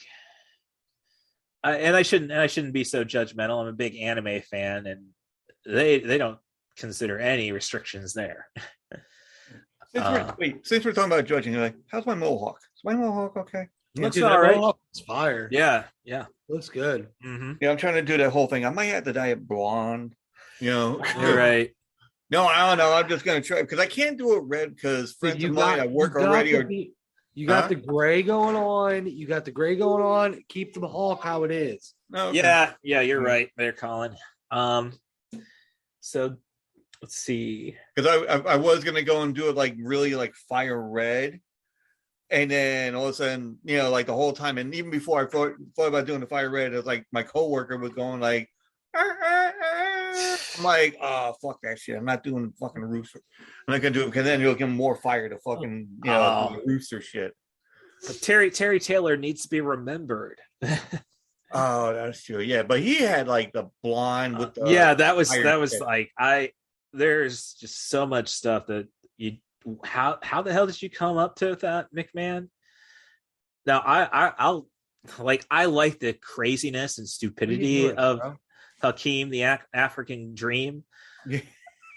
I shouldn't be so judgmental. I'm a big anime fan, and they don't consider any restrictions there. Since we're talking about judging, like, how's my mohawk? Is my mohawk okay? Looks all right. It's fire. Yeah, Looks good. Mm-hmm. Yeah, I'm trying to do that whole thing. I might have to dye it blonde. You're right. No, I don't know. I'm just gonna try because I can't do it red because friends of mine at work already. You got the gray going on. Keep the Hulk how it is. Okay. Yeah, you're right there, Colin. So let's see. Because I was gonna go and do it like really like fire red, and then all of a sudden, like the whole time, and even before I thought about doing the fire red, it was like my coworker was going like, I'm like, oh fuck that shit. I'm not doing fucking rooster. I'm not gonna do it because then you'll give him more fire to fucking the rooster shit. But Terry Taylor needs to be remembered. Oh, that's true. Yeah, but he had like the blonde with the that was shit. Like there's just so much stuff that how the hell did you come up to that, McMahon? Now I like the craziness and stupidity of Hakeem the African Dream. Yeah.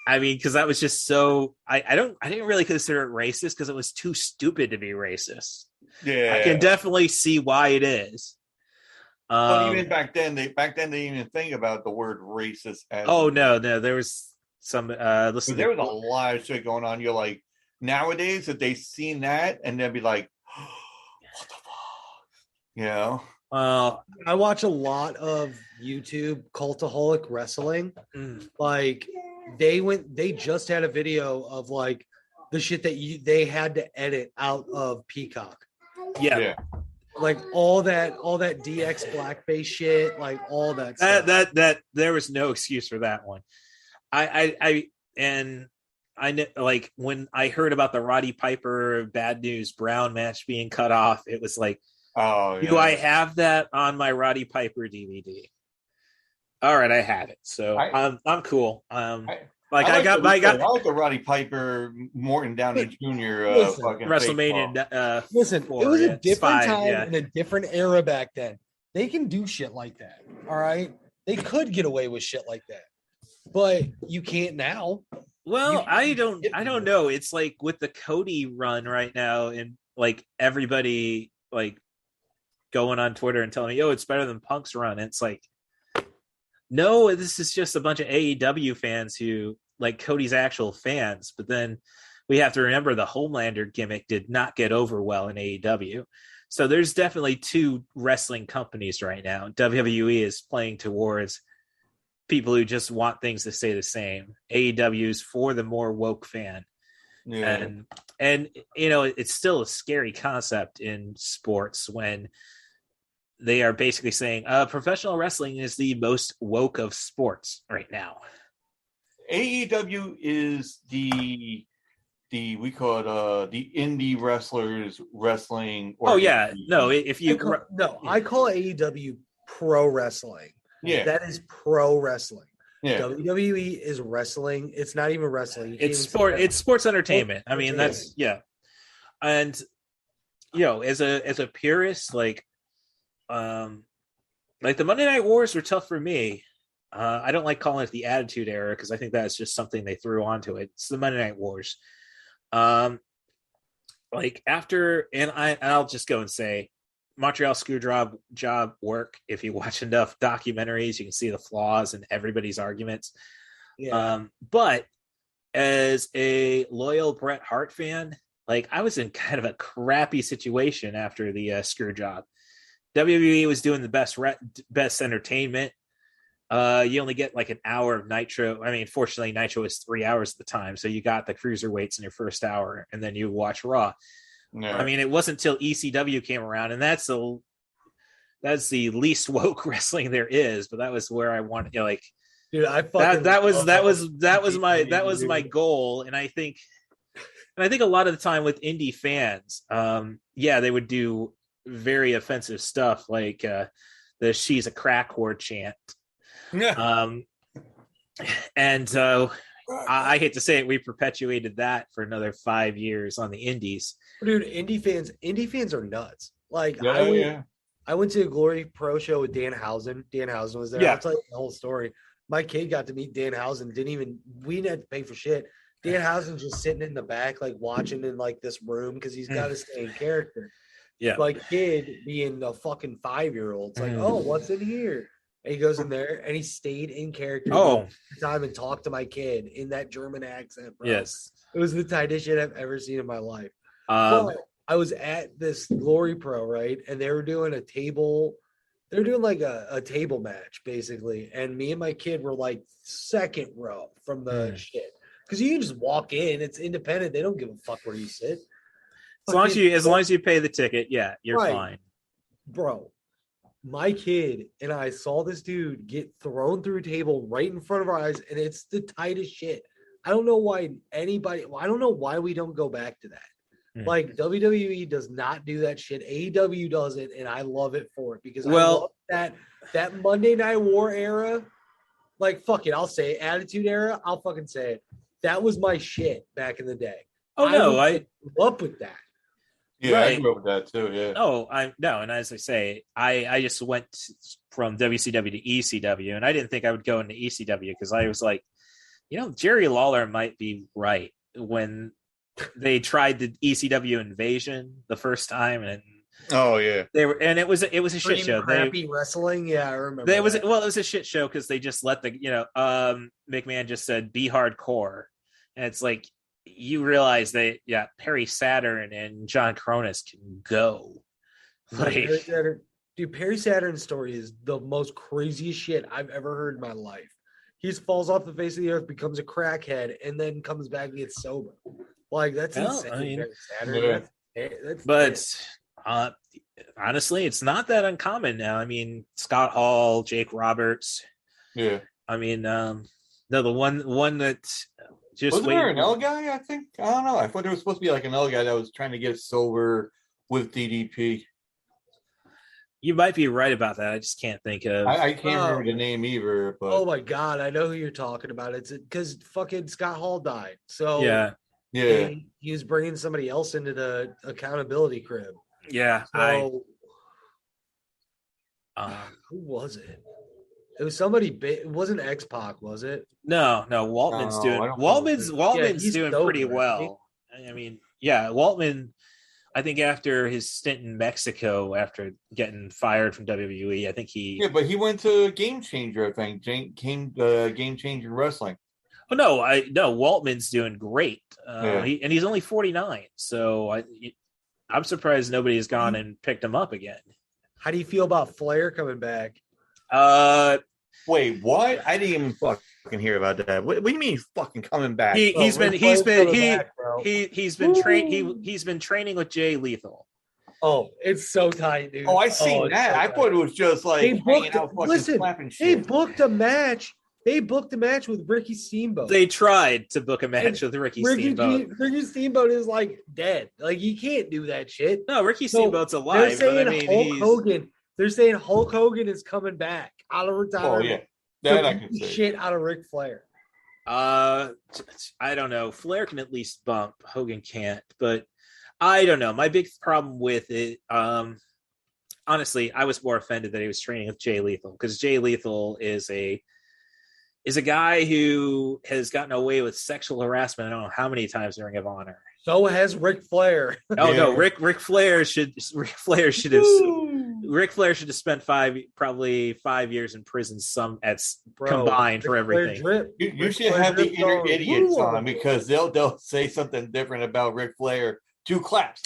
I mean, because that was just so I didn't really consider it racist because it was too stupid to be racist. Yeah, I can definitely see why it is. But even back then they didn't even think about the word racist. No, there was some. There was a lot of shit going on. You're like, nowadays if they seen that and they'd be like, what the fuck, I watch a lot of YouTube cultaholic wrestling. Like they just had a video of like the shit that they had to edit out of Peacock. Yeah. Like all that DX blackface shit, like all that stuff. That there was no excuse for that one. I know, like when I heard about the Roddy Piper Bad News Brown match being cut off, it was like, oh, yeah. Do I have that on my Roddy Piper DVD? All right, I have it. So I'm cool. I like the Roddy Piper Morton Downey Jr. Fucking WrestleMania. Listen, it was a different time and a different era back then. They can do shit like that. All right, they could get away with shit like that, but you can't now. Well, I don't know. It's like with the Cody run right now, and like everybody like going on Twitter and telling me, "Oh, it's better than Punk's run." And it's like, no, this is just a bunch of AEW fans who like Cody's actual fans. But then we have to remember the Homelander gimmick did not get over well in AEW. So there's definitely two wrestling companies right now. WWE is playing towards people who just want things to stay the same. AEW's for the more woke fan. Yeah. And it's still a scary concept in sports when they are basically saying professional wrestling is the most woke of sports right now. AEW is the we call it the indie wrestlers wrestling. Oh yeah, no. If you I call AEW pro wrestling. Yeah, that is pro wrestling. Yeah, WWE is wrestling. It's not even wrestling. It's sport. It's sports entertainment. I mean, that's and as a purist, like, Like the Monday Night Wars were tough for me. I don't like calling it the Attitude Era because I think that's just something they threw onto it. It's the Monday Night Wars. Like after, and I'll just go and say, Montreal Screwjob work. If you watch enough documentaries, you can see the flaws in everybody's arguments. Yeah. But as a loyal Bret Hart fan, like I was in kind of a crappy situation after the screw job. WWE was doing the best entertainment. You only get like an hour of Nitro. I mean, fortunately, Nitro was 3 hours at the time, so you got the cruiserweights in your first hour, and then you watch Raw. Yeah. I mean, it wasn't until ECW came around, and that's the least woke wrestling there is. But that was where I wanted, like, dude, I fucking that was my goal, and I think a lot of the time with indie fans, they would do very offensive stuff like the "she's a crack whore" chant. Yeah. And I hate to say it, we perpetuated that for another 5 years on the indies. Dude, indie fans are nuts. Like Yeah, I went to a Glory Pro show with Dan Housen. Dan Housen was there. Yeah. I'll tell you the whole story. My kid got to meet Dan Housen. We didn't have to pay for shit. Dan Housen's just sitting in the back, like watching in like this room because he's got to stay in character. Yeah. Like kid being a fucking 5-year-old. It's like, oh, what's in here? And he goes in there and he stayed in character the time and talked to my kid in that German accent, bro. Yes. It was the tightest shit I've ever seen in my life. But I was at this Glory Pro, right? And they were doing a table. They're doing like a table match, basically. And me and my kid were like second row from the shit. Because you can just walk in. It's independent. They don't give a fuck where you sit. As long as you pay the ticket, yeah, you're fine. Bro, my kid and I saw this dude get thrown through a table right in front of our eyes, and it's the tightest shit. I don't know why we don't go back to that. Like WWE does not do that shit. AEW does it, and I love it for it because I love that Monday Night War era. Like, fuck it, I'll say it. Attitude Era, I'll fucking say it. That was my shit back in the day. I grew up with that. Yeah, right. I grew up with that too. Yeah. And as I say, I just went from WCW to ECW, and I didn't think I would go into ECW because I was like, Jerry Lawler might be right when they tried the ECW invasion the first time, and it was a shit show. Crappy wrestling, yeah, I remember. It was a shit show because they just let McMahon just said be hardcore, and it's like you realize that Perry Saturn and John Cronus can go. Like, Perry Saturn's story is the most craziest shit I've ever heard in my life. He just falls off the face of the earth, becomes a crackhead, and then comes back and gets sober. Like that's insane. Honestly, it's not that uncommon now. I mean, Scott Hall, Jake Roberts. Yeah. I mean, the one that just wasn't there an L guy? I think I don't know. I thought there was supposed to be like an L guy that was trying to get sober with DDP. You might be right about that. I just can't think of. I can't remember the name either. But oh my god, I know who you're talking about. It's because fucking Scott Hall died. So yeah. He was bringing somebody else into the accountability crib. Yeah. So, who was it? It was somebody big. It wasn't X-Pac, was it? No. Waltman's doing pretty well. I mean, Waltman. I think after his stint in Mexico, after getting fired from WWE, I think he. Yeah, but he went to Game Changer. I think Game Changer Wrestling. Oh no, Waltman's doing great. He's only 49, so I'm surprised nobody has gone and picked him up again. How do you feel about Flair coming back? Wait, what? I didn't even fucking hear about that. What do you mean he's fucking coming back? He's been training with Jay Lethal. Oh, it's so tight, dude. Oh, I seen that. So I thought it was just like hanging out, fucking slapping shit. They booked a match. They booked a match with Ricky Steamboat. They tried to book a match with Ricky Steamboat. Ricky Steamboat is like dead. Like he can't do that shit. No, Ricky Steamboat's alive. They're saying Hulk Hogan is coming back out of retirement. Oh yeah, that I can say. Shit out of Ric Flair. I don't know. Flair can at least bump. Hogan can't. But I don't know. My big problem with it, honestly, I was more offended that he was training with Jay Lethal, because Jay Lethal is a guy who has gotten away with sexual harassment I don't know how many times in Ring of Honor. So has Ric Flair. Oh no, Ric Flair should have spent probably 5 years in prison, combined for everything. You should have the inner idiots on, because they'll say something different about Ric Flair. 2 claps.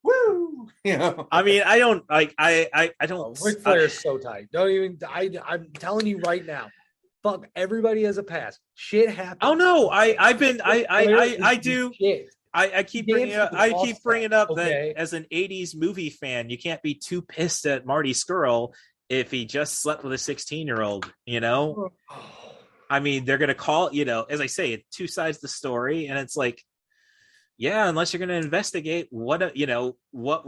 Woo! You know. I mean, I don't like. I don't. Ric Flair is so tight. Don't even. I'm telling you right now. Fuck, everybody has a past. Shit happens. Oh no, I do. Shit. I keep bringing up that as an 80s movie fan, you can't be too pissed at Marty Scurll if he just slept with a 16-year-old, you know? I mean, they're going to call, as I say, it's 2 sides of the story, and it's like, yeah, unless you're going to investigate what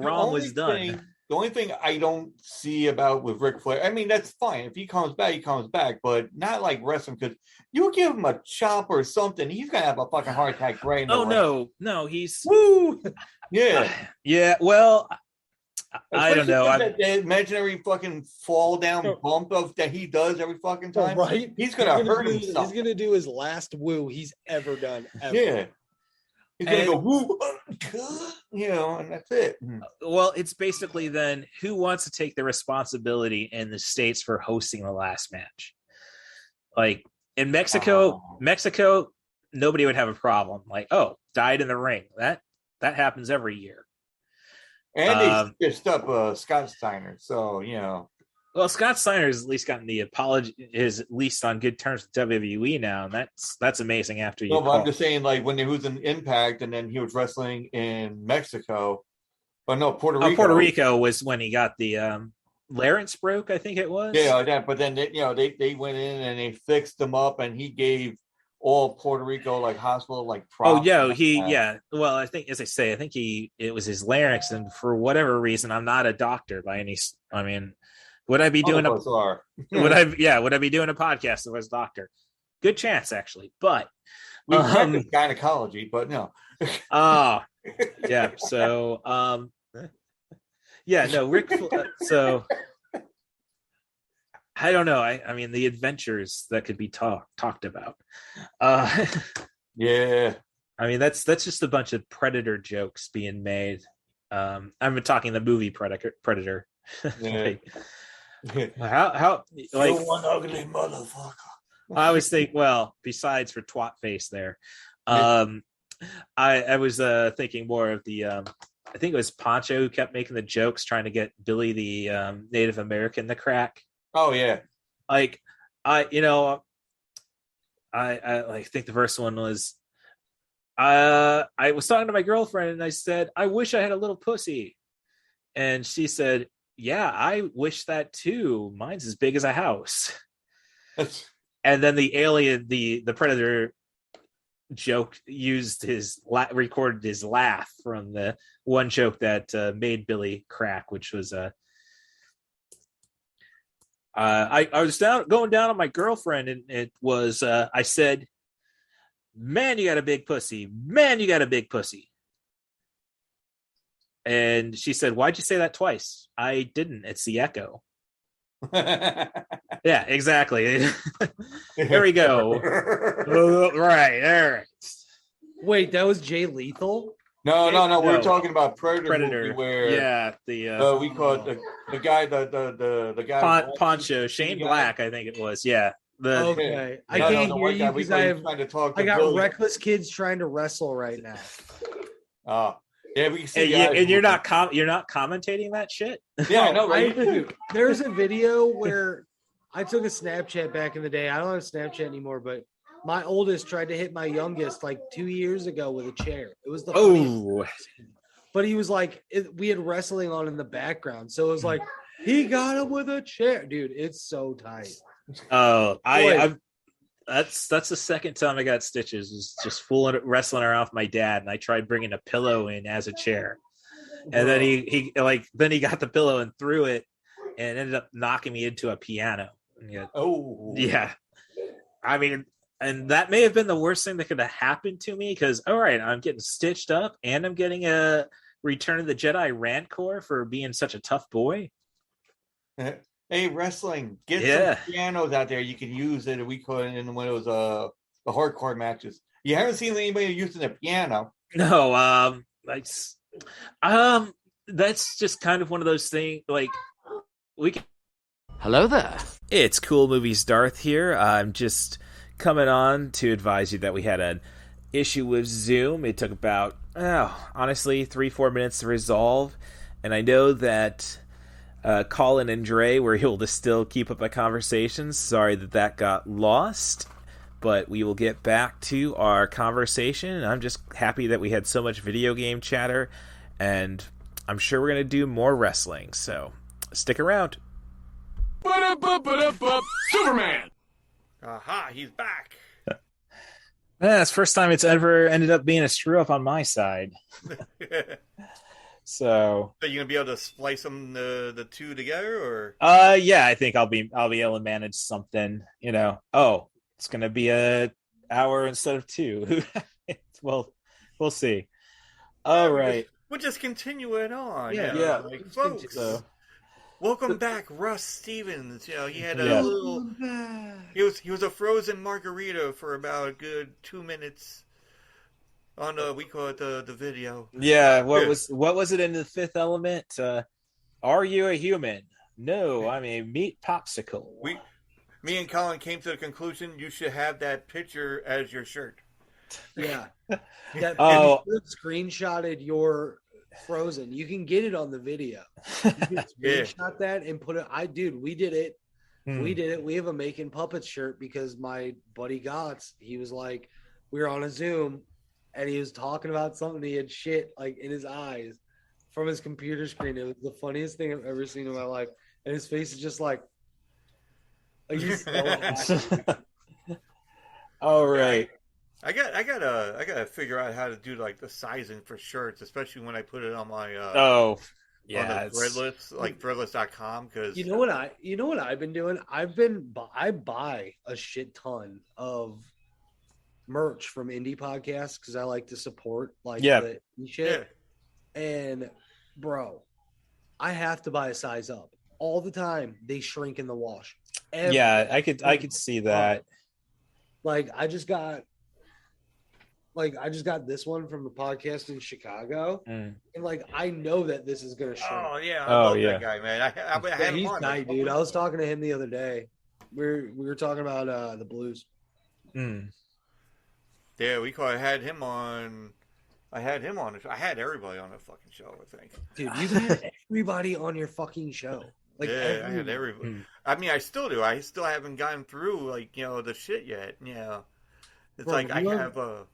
wrong was done. The only thing I don't see about with Ric Flair, I mean, that's fine. If he comes back, he comes back, but not like wrestling, because you give him a chop or something, he's going to have a fucking heart attack right in the ring. No, he's... Woo! Yeah. Yeah, well, I don't know. That imaginary fucking fall down bump that he does every fucking time. Right? He's going to hurt himself. He's going to do his last woo he's ever done. Ever. Yeah. He's going to go, woo, and that's it. Well, it's basically then who wants to take the responsibility in the States for hosting the last match? Like in Mexico, nobody would have a problem. Like, oh, died in the ring. That happens every year. And they stitched up Scott Steiner. So, Well, Scott Steiner has at least gotten the apology, is at least on good terms with WWE now, and that's amazing. After you, but I'm just saying, like when he was in Impact, and then he was wrestling in Mexico, but no, Puerto Rico. Puerto Rico was when he got the larynx broke, I think it was. Yeah, that. But then they went in and they fixed him up, and he gave all Puerto Rico like hospital like props. Oh yeah. Well, I think, as I say, it was his larynx, and for whatever reason, I'm not a doctor by any. I mean. Would I be doing a podcast if I was a doctor? Good chance, actually. But we practice gynecology, but no. Yeah. So Rick. So I don't know. I mean, the adventures that could be talked about. Yeah. I mean, that's just a bunch of Predator jokes being made. I'm talking the movie Predator. Yeah. How like one ugly motherfucker. I always think, well, besides for twat face there, I was thinking more of the I think it was Poncho who kept making the jokes trying to get Billy the Native American to crack. Oh yeah. Like I think the first one was I was talking to my girlfriend and I said, I wish I had a little pussy. And she said, yeah, I wish that too. Mine's as big as a house. And then the alien, the Predator joke recorded his laugh from the one joke that made Billy crack, which was I was going down on my girlfriend, and it was I said, man, you got a big pussy. Man, you got a big pussy. And she said, why'd you say that twice? I didn't. It's the echo. Yeah, exactly. There we go. Right. All right. Wait, that was Jay Lethal? No. We're talking about Predator. Where we call it the guy the guy Poncho Shane Black, I think it was. Yeah. Okay. I can't hear you because I got Billy. reckless kids trying to wrestle right now. Yeah, we can see. And you're not commentating that shit. Yeah, I know. Right? There's a video where I took a Snapchat back in the day. I don't have Snapchat anymore, but my oldest tried to hit my youngest like 2 years ago with a chair. It was the funniest. But he was like, we had wrestling on in the background, so it was like he got him with a chair, dude. It's so tight. Oh, that's the second time I got stitches. Was just wrestling around with my dad, and I tried bringing a pillow in as a chair, and then he got the pillow and threw it, and ended up knocking me into a piano. Yeah. I mean, and that may have been the worst thing that could have happened to me, because all right, I'm getting stitched up, and I'm getting a Return of the Jedi Rancor for being such a tough boy. Hey, wrestling, get Yeah. some pianos out there you can use it. We call it in one of those the hardcore matches. You haven't seen anybody using a piano. No, that's just kind of one of those things. Like, we can. Hello there. It's Cool Movies Darth here. I'm just coming on to advise you that we had an issue with Zoom. It took about, honestly, 3-4 minutes to resolve. And I know that Colin and Dre were able to still keep up a conversation. Sorry that got lost. But we will get back to our conversation. I'm just happy that we had so much video game chatter. And I'm sure we're going to do more wrestling. So stick around. Superman! Aha, he's back. Yeah, it's the first time it's ever ended up being a screw up on my side. So Are you gonna be able to splice them the two together, or? yeah, I think I'll be able to manage something. Oh, it's gonna be a hour instead of 2. Well, we'll see. All right. We'll just continue it on. Yeah. Like, folks. So, Welcome back, Russ Stevens. He had a Yeah. little. He was a frozen margarita for about a good 2 minutes. On we call it the video. yeah, what was it in The Fifth Element? Are you a human? No, I'm a meat popsicle. Me and Colin came to the conclusion you should have that picture as your shirt. Yeah. Oh. You screenshotted your Frozen. You can get it on the video. You can screenshot that and put it. We did it. We did it. We have a Making Puppets shirt because my buddy Gotts, he was like, we were on a Zoom and he was talking about something. He had shit like in his eyes from his computer screen. It was the funniest thing I've ever seen in my life. And his face is just like he's so happy. All right. I gotta figure out how to do like the sizing for shirts, especially when I put it on my on the Threadless, like Threadless.com. Because you know what I've been doing? I buy a shit ton of merch from indie podcasts because I like to support the shit. Yeah. And bro, I have to buy a size up all the time. They shrink in the wash. I could see that. I just got this one from the podcast in Chicago, and I know that this is gonna shrink. Oh yeah, I love that guy, man. I had he's him on. Nice, dude. I was talking to him the other day. We were talking about the Blues. Yeah, I had him on. I had everybody on the fucking show. I think, dude, you've had everybody on your fucking show. I had everybody. I mean, I still do. I still haven't gotten through the shit yet. Yeah. It's bro, you have like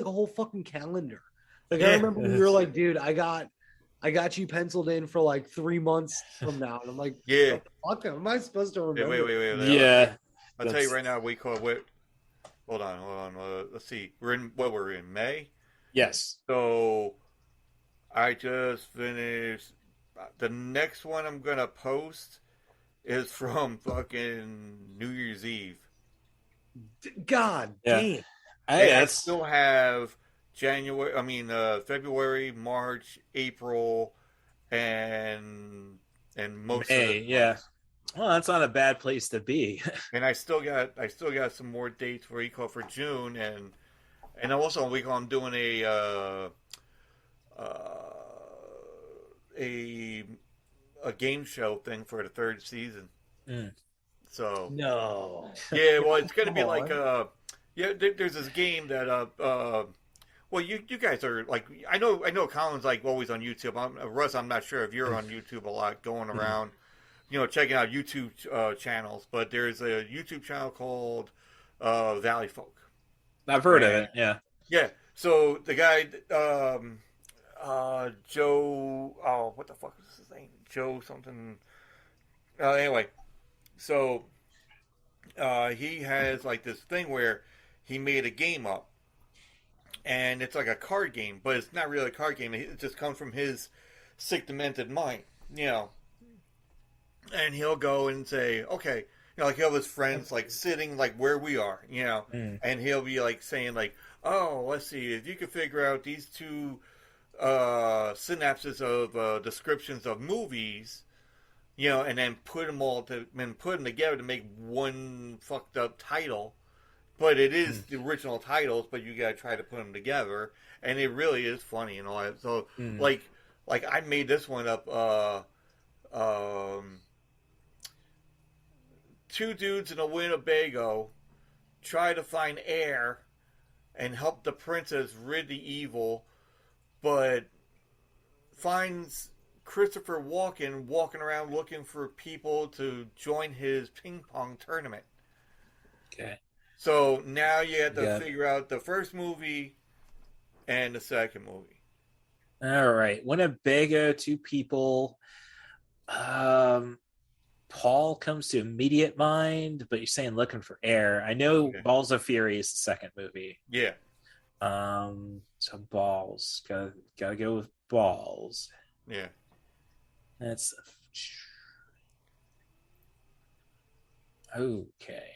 a whole fucking calendar. I remember you were like, dude, I got you penciled in for like 3 months from now. And I'm like, yeah, fuck, am I supposed to remember? Wait. Yeah. I'll tell you right now, hold on. Let's see. We're in May? Yes. So I just finished. The next one I'm going to post is from fucking New Year's Eve. God damn. I still have February, March, April, and most May, of yeah. Well, that's not a bad place to be. And I still got some more dates for June, and also I'm doing a game show thing for the 3rd season. So no, yeah, well, it's gonna be like there's this game that well, you guys are like, I know Colin's like always on YouTube. Russ, I'm not sure if you're on YouTube a lot, going around, checking out YouTube channels. But there's a YouTube channel called Valley Folk. I've heard of it. Yeah. Yeah. So the guy, Joe. Oh, what the fuck is his name? Joe something. Anyway. So, he has like this thing where he made a game up, and it's like a card game, but it's not really a card game. It just comes from his sick, demented mind, And he'll go and say, okay, like he'll have his friends like sitting like where we are, and he'll be like saying like, oh, let's see, if you could figure out these two synapses of descriptions of movies. and then put them together to make one fucked up title. But it is the original titles, but you gotta try to put them together, and it really is funny and all that. So, like I made this one up. Two dudes in a Winnebago try to find air and help the princess rid the evil, but finds Christopher Walken walking around looking for people to join his ping pong tournament. Okay. So now you have to figure out the first movie and the second movie. All right. Winnebago, two people. Paul comes to immediate mind, but you're saying looking for air. I know Balls of Fury is the second movie. Yeah. So Balls. Gotta go with Balls. Yeah. That's okay.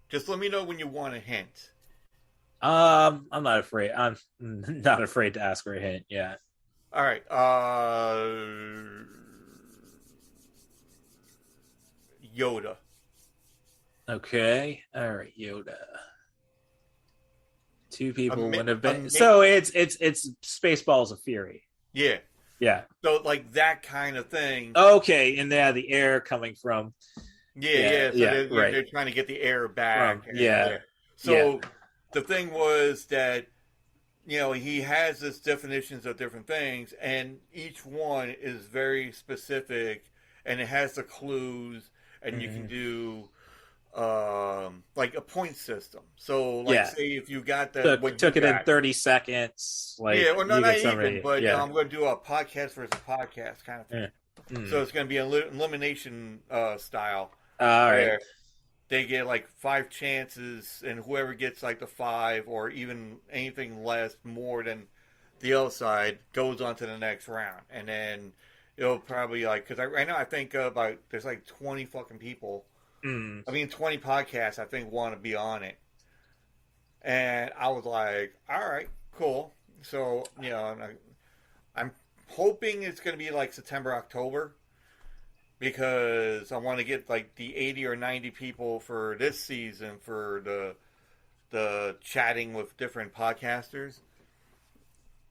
Just let me know when you want a hint. I'm not afraid. I'm not afraid to ask for a hint. Yeah. All right. Yoda. Okay. All right. Yoda. Two people Winnebago. So it's Spaceballs of Fury. Yeah. Yeah. So like that kind of thing. Okay, and the air coming from. Yeah. So they're trying to get the air back. So the thing was that, he has this definitions of different things, and each one is very specific, and it has the clues, and you can do like a point system. So say if you got took it in 30 seconds. Not even, but I'm going to do a podcast versus podcast kind of thing. So it's going to be an elimination style. All right. They get like 5 chances, and whoever gets like the 5 or even anything less more than the other side goes on to the next round. And then it'll probably because right now I think about there's like 20 fucking people. 20 podcasts I think want to be on it. And I was like, all right, cool. So, I'm hoping it's going to be like September, October. Because I want to get like the 80 or 90 people for this season for the chatting with different podcasters,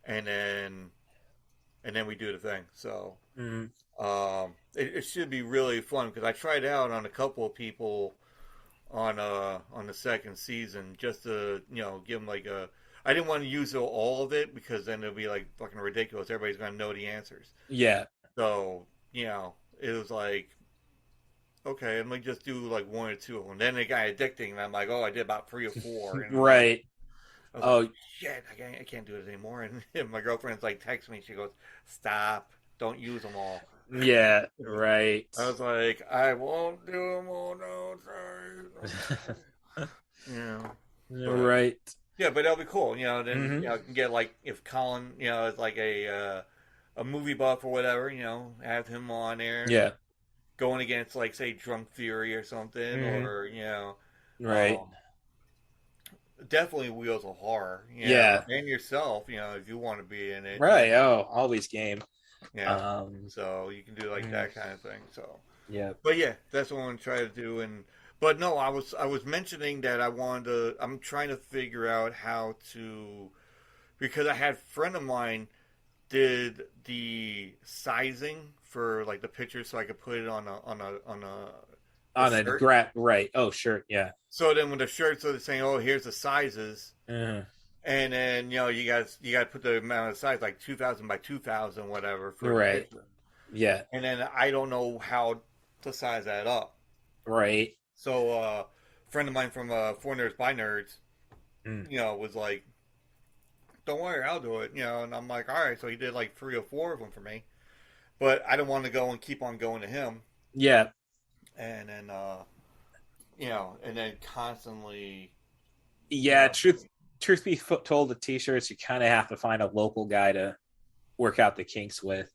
and then we do the thing. So it should be really fun because I tried out on a couple of people on the second season just to give them like a. I didn't want to use all of it because then it'll be like fucking ridiculous. Everybody's gonna know the answers. Yeah. So it was like, okay, I'm gonna just do like 1 or 2 of them. Then it got addicting, and I'm like, I did about 3 or 4. And right. Like, shit, I can't do it anymore. And my girlfriend's like, text me. She goes, stop, don't use them all. Yeah, right. I was like, I won't do them all. No, sorry. Right. Yeah, but that'll be cool. Then I can get like if Colin, is like a movie buff or whatever, have him on there. Yeah. Going against, like, say, Drunk Fury or something, or, Right. Definitely Wheels of Horror. Yeah. And yourself, if you want to be in it. Right. Oh, always game. Yeah. So you can do, like, that kind of thing. So. Yeah. But, yeah, that's what I'm going to try to do. But, no, I was mentioning that I'm trying to figure out how to, because I had a friend of mine did the sizing for like the picture so I could put it on a graph, right? Oh, sure, yeah. So then when the shirts are saying, here's the sizes, and then you got to put the amount of size like 2,000 by 2,000 whatever for the picture. Yeah. And then I don't know how to size that up. Right. So a friend of mine from Four Nerds by Nerds, was like, don't worry, I'll do it, and I'm like, all right. So he did like 3 or 4 of them for me, but I don't want to go and keep on going to him. Yeah. And then, and then constantly. Yeah. Truth be told, the t-shirts, you kind of have to find a local guy to work out the kinks with.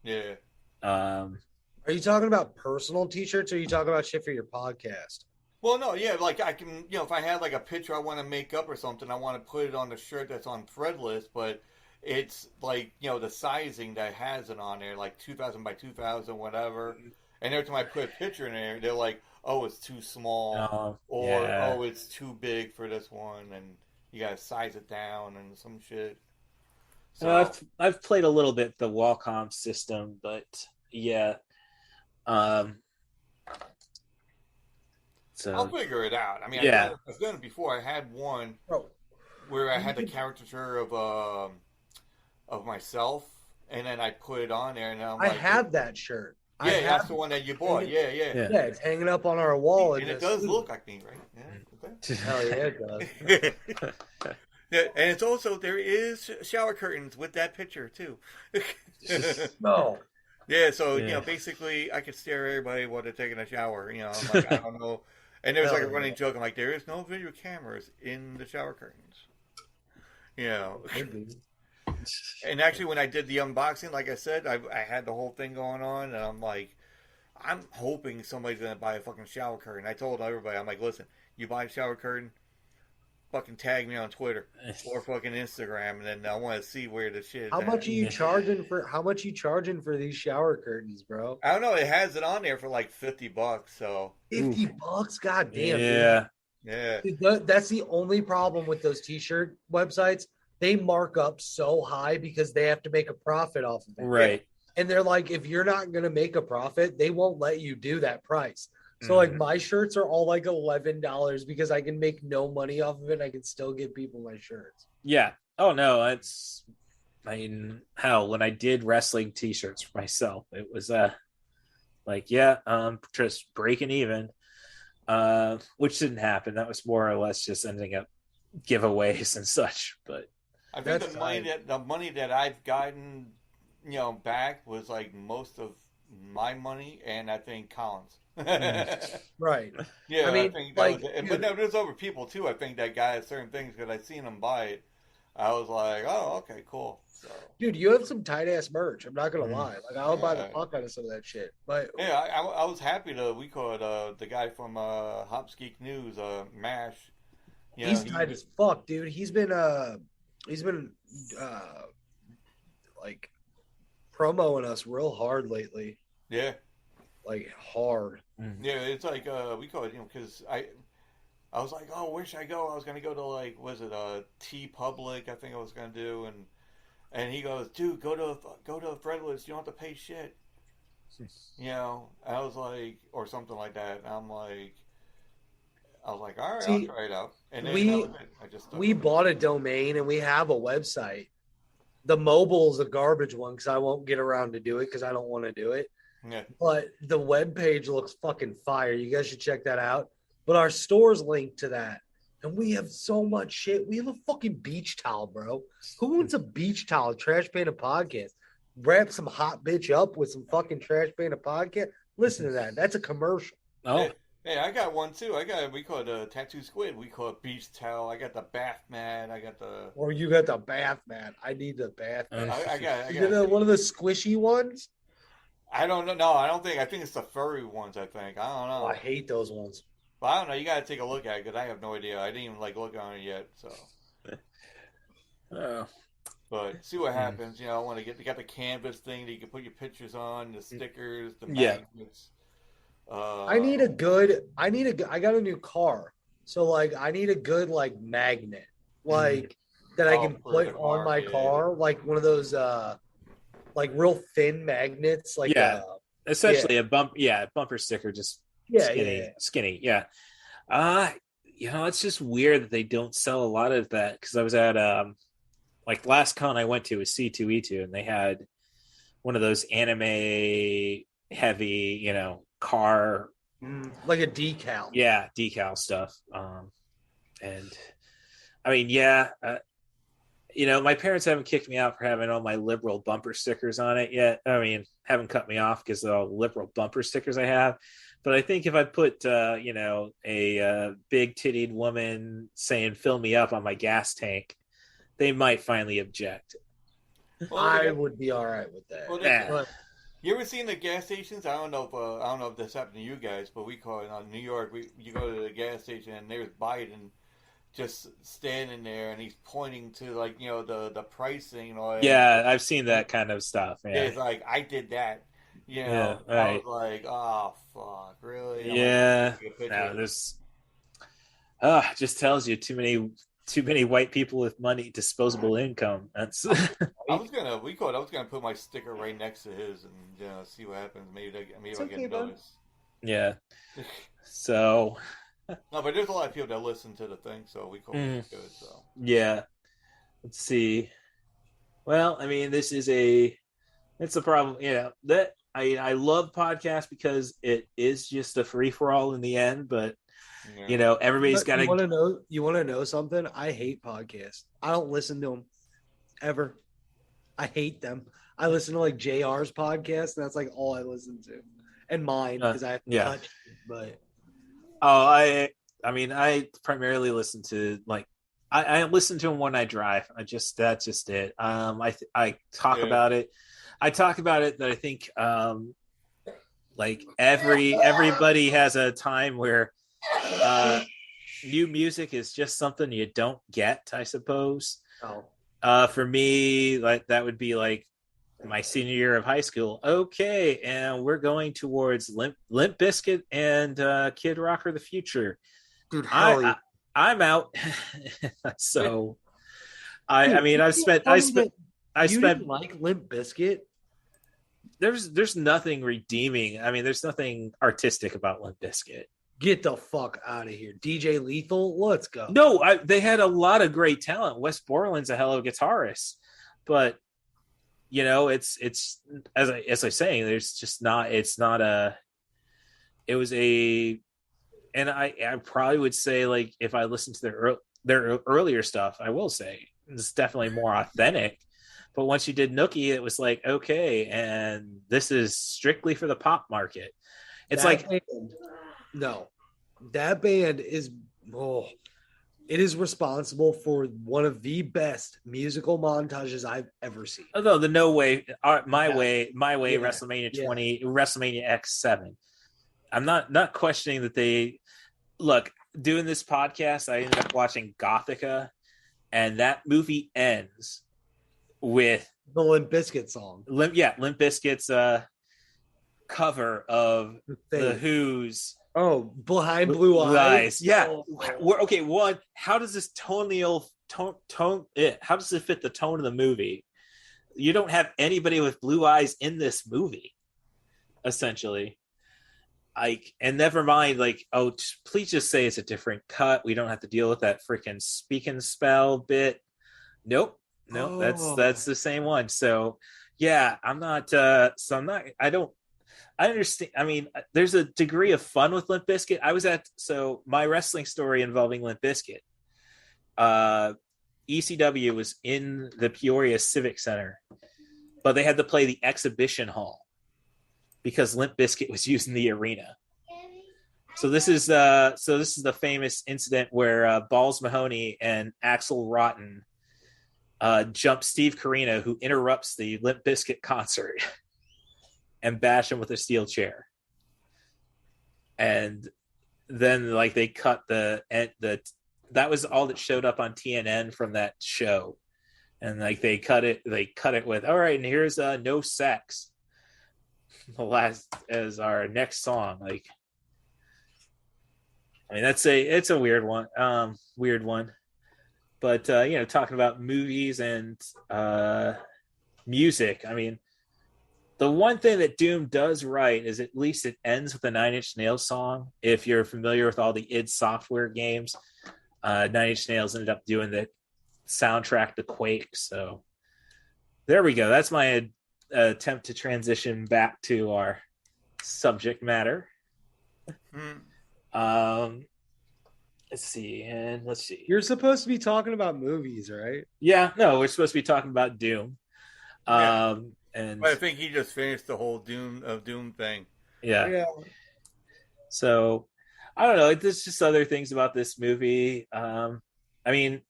Yeah. Are you talking about personal t-shirts or are you talking about shit for your podcast? Well, no, yeah, like I can, if I had like a picture I want to make up or something, I want to put it on the shirt that's on Threadless, but it's like, the sizing that has it on there, like 2000 by 2000, whatever. And every time I put a picture in there, they're like, "Oh, it's too small," or yeah. "Oh, it's too big for this one," and you gotta size it down and some shit. So I've played a little bit the Wacom system, but yeah. I'll So figure it out. I mean, yeah. I've done it before. I had one Bro, where I had the caricature of myself, and then I put it on there, and I'm I like, have that shirt. yeah, that's the one that you bought. Yeah. Yeah, it's hanging up on our wall. And it does look like me, right? Yeah. Okay. Hell yeah, it does. Yeah, and it's also, there is shower curtains with that picture too. No. Yeah, so Yeah. Basically, I could stare at everybody while they're taking a shower. I'm like, I don't know. And there was like a running joke. I'm like, there is no video cameras in the shower curtains. And actually, when I did the unboxing, like I said, I had the whole thing going on, and I'm like, I'm hoping somebody's gonna buy a fucking shower curtain. I told everybody, I'm like, listen, you buy a shower curtain, fucking tag me on Twitter or fucking Instagram, and then I want to see where the shit is. How much are you charging for these shower curtains, bro? I don't know. It has it on there for like $50. So $50, god damn. Yeah. Yeah. That's the only problem with those t-shirt websites. They mark up so high because they have to make a profit off of it. Right. And they're like, if you're not going to make a profit, they won't let you do that price. So like my shirts are all like $11 because I can make no money off of it. I can still give people my shirts. Yeah. Oh no, hell, when I did wrestling t-shirts for myself, it was just breaking even. Which didn't happen. That was more or less just ending up giveaways and such. But I think the money that I've gotten, back was like most of my money, and I think Colin's. Right. Yeah, I mean, think that was it. But no, there's other people too. I think that got certain things because I seen them buy it. I was like, oh, okay, cool. So. Dude, you have some tight ass merch. I'm not gonna lie. Like I'll buy the fuck out of some of that shit. But yeah, I was happy we called the guy from Hops Geek News, Mash. He's tight as fuck, dude. He's been like promoting us real hard lately. Yeah. Like hard. Yeah, it's like we call it, because I was like, oh, where should I go? I was gonna go to like, was it T Public? I think I was gonna do, and he goes, dude, go to Threadless. You don't have to pay shit. I was like, or something like that. And I was like, all right, I'll try it out. And then we bought a domain and we have a website. The mobile is a garbage one because I won't get around to do it because I don't want to do it. Yeah. But the web page looks fucking fire. You guys should check that out. But our store's linked to that. And we have so much shit. We have a fucking beach towel, bro. Who wants a beach towel? Trashpanda podcast. Wrap some hot bitch up with some fucking Trashpanda podcast. Listen to that. That's a commercial. Oh. Hey, I got one too. We call it a Ta2Squid. We call it beach towel. I got the bath mat. I got the. Or you got the bath mat. I need the bath mat. I got one of the squishy ones. I don't know. No, I don't think. I think it's the furry ones. I think. I don't know. Oh, I hate those ones. But I don't know. You got to take a look at it because I have no idea. I didn't even look on it yet. So. Oh. But see what happens. I want to you got the canvas thing that you can put your pictures on, the stickers, the magnets. I got a new car. So like I need a good like magnet. Like that I can put on my car. Like one of those like real thin magnets. Like essentially a bumper sticker, just skinny. Yeah. It's just weird that they don't sell a lot of that because I was at like last con I went to was C2E2 and they had one of those anime heavy, car like a decal. Yeah, decal stuff. And I mean, my parents haven't kicked me out for having all my liberal bumper stickers on it yet. I mean, haven't cut me off because of all the liberal bumper stickers I have. But I think if I put, a big tittied woman saying "fill me up" on my gas tank, they might finally object. Well, I would be all right with that. Well, you ever seen the gas stations? I don't know if this happened to you guys, but we call it in New York. You go to the gas station and there's Biden just standing there, and he's pointing to like the pricing. Like, Yeah, I've seen that kind of stuff. yeah, Yeah, it's like I did that. yeah, I was right. like, oh fuck, really? I'm like, I'm Yeah. taking a picture. No, there's just tells you too many white people with money, disposable income. That's I was gonna put my sticker right next to his and see what happens. Maybe It's I'll okay, get bud. noticed. yeah. So No, but there's a lot of people that listen to the thing, so we call mm, it good. So yeah. Let's see. Well, I mean, it's a problem. That I love podcasts because it is just a free for all in the end. But yeah. everybody's got You to. want to know? You want to know something? I hate podcasts. I don't listen to them ever. I hate them. I listen to like JR's podcast, and that's like all I listen to, and mine because I have to Yeah. touch it. But Oh, I mean, I primarily listen to like I listen to them when I drive. That's just it. I talk Yeah. about it. I talk about it that I think like everybody has a time where new music is just something you don't get, I suppose. oh, For me, like that would be like my senior year of high school. Okay, and we're going towards Limp Bizkit and Kid Rock or the Future. dude, hell yeah. I'm out. So I Dude, mean you can't tell me that I you spent didn't like Limp Bizkit. there's nothing redeeming. I mean, there's nothing artistic about Limp Bizkit. Get the fuck out of here, DJ Lethal. Let's go. No, they had a lot of great talent. Wes Borland's a hell of a guitarist, but it's as I was saying, there's just not. It's not a. It was a, and I probably would say like if I listened to their earlier stuff, I will say it's definitely more authentic. But once you did Nookie, it was like okay, and this is strictly for the pop market. It's That band, no, that band is it is responsible for one of the best musical montages I've ever seen. although the No Way, My Yeah. Way, Yeah. WrestleMania Yeah. 20, WrestleMania X7. I'm not questioning that they look doing this podcast. I ended up watching Gothica, and that movie ends with The Limp Bizkit song. Limp Bizkit's cover of the Who's Oh, Behind Blue Eyes. Yeah. Oh. Okay. One, how does this tone? How does it fit the tone of the movie? You don't have anybody with blue eyes in this movie, essentially. And never mind, like, oh, please just say it's a different cut. We don't have to deal with that freaking speak and spell bit. Nope. That's the same one. So yeah, I'm not I understand. I mean, there's a degree of fun with Limp Bizkit. So my wrestling story involving Limp Bizkit. ECW was in the Peoria Civic Center, but they had to play the exhibition hall because Limp Bizkit was using the arena. So this is the famous incident where Balls Mahoney and Axl Rotten jump Steve Corino, who interrupts the Limp Bizkit concert, and bash him with a steel chair. And then like they cut the that was all that showed up on TNN from that show. And like they cut it with, all right, and here's No Sex. The last as our next song. Like I mean it's a weird one. But talking about movies and music, I mean, the one thing that Doom does right is at least it ends with a Nine Inch Nails song. If you're familiar with all the id Software games, Nine Inch Nails ended up doing the soundtrack to Quake. So there we go. That's my attempt to transition back to our subject matter. Let's see. You're supposed to be talking about movies, right? Yeah, no, we're supposed to be talking about Doom. And but I think he just finished the whole Doom thing. Yeah. So I don't know. There's just other things about this movie. I mean,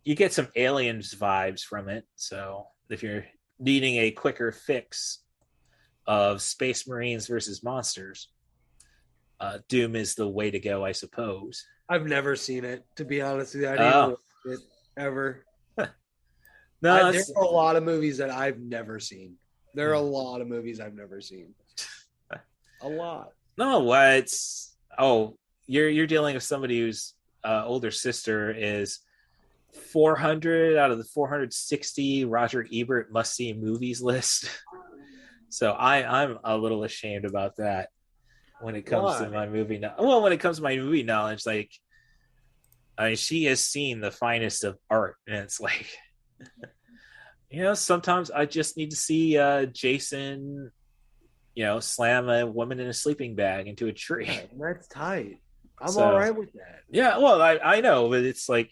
you get some Aliens vibes from it. So if you're needing a quicker fix of Space Marines versus monsters, Doom is the way to go, I suppose. I've never seen it, to be honest with you. I didn't even watch it ever. No, there are a lot of movies that I've never seen. There are a lot of movies I've never seen. A lot. No, what? Oh, you're dealing with somebody whose older sister is 400 out of the 460 Roger Ebert must-see movies list. So I'm a little ashamed about that when it comes to my movie. Well, when it comes to my movie knowledge, like, I mean, she has seen the finest of art, and it's like, you know, sometimes I just need to see Jason, you know, slam a woman in a sleeping bag into a tree. Yeah, that's tight. I'm all right with that. Yeah, well, I know, but it's like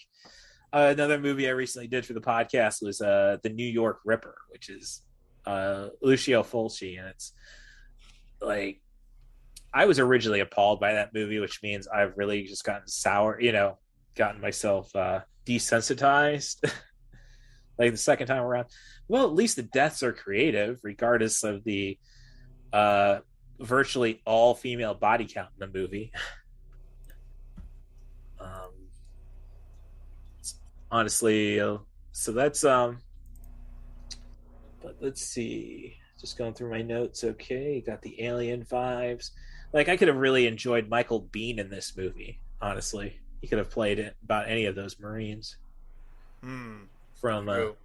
another movie I recently did for the podcast was The New York Ripper, which is Lucio Fulci, and it's like, I was originally appalled by that movie, which means I've really just gotten sour, you know, gotten myself desensitized like the second time around. Well, at least the deaths are creative, regardless of the virtually all female body count in the movie. Honestly, so that's but let's see, just going through my notes. Okay, got the alien vibes. Like, I could have really enjoyed Michael Biehn in this movie. Honestly, he could have played it about any of those Marines. From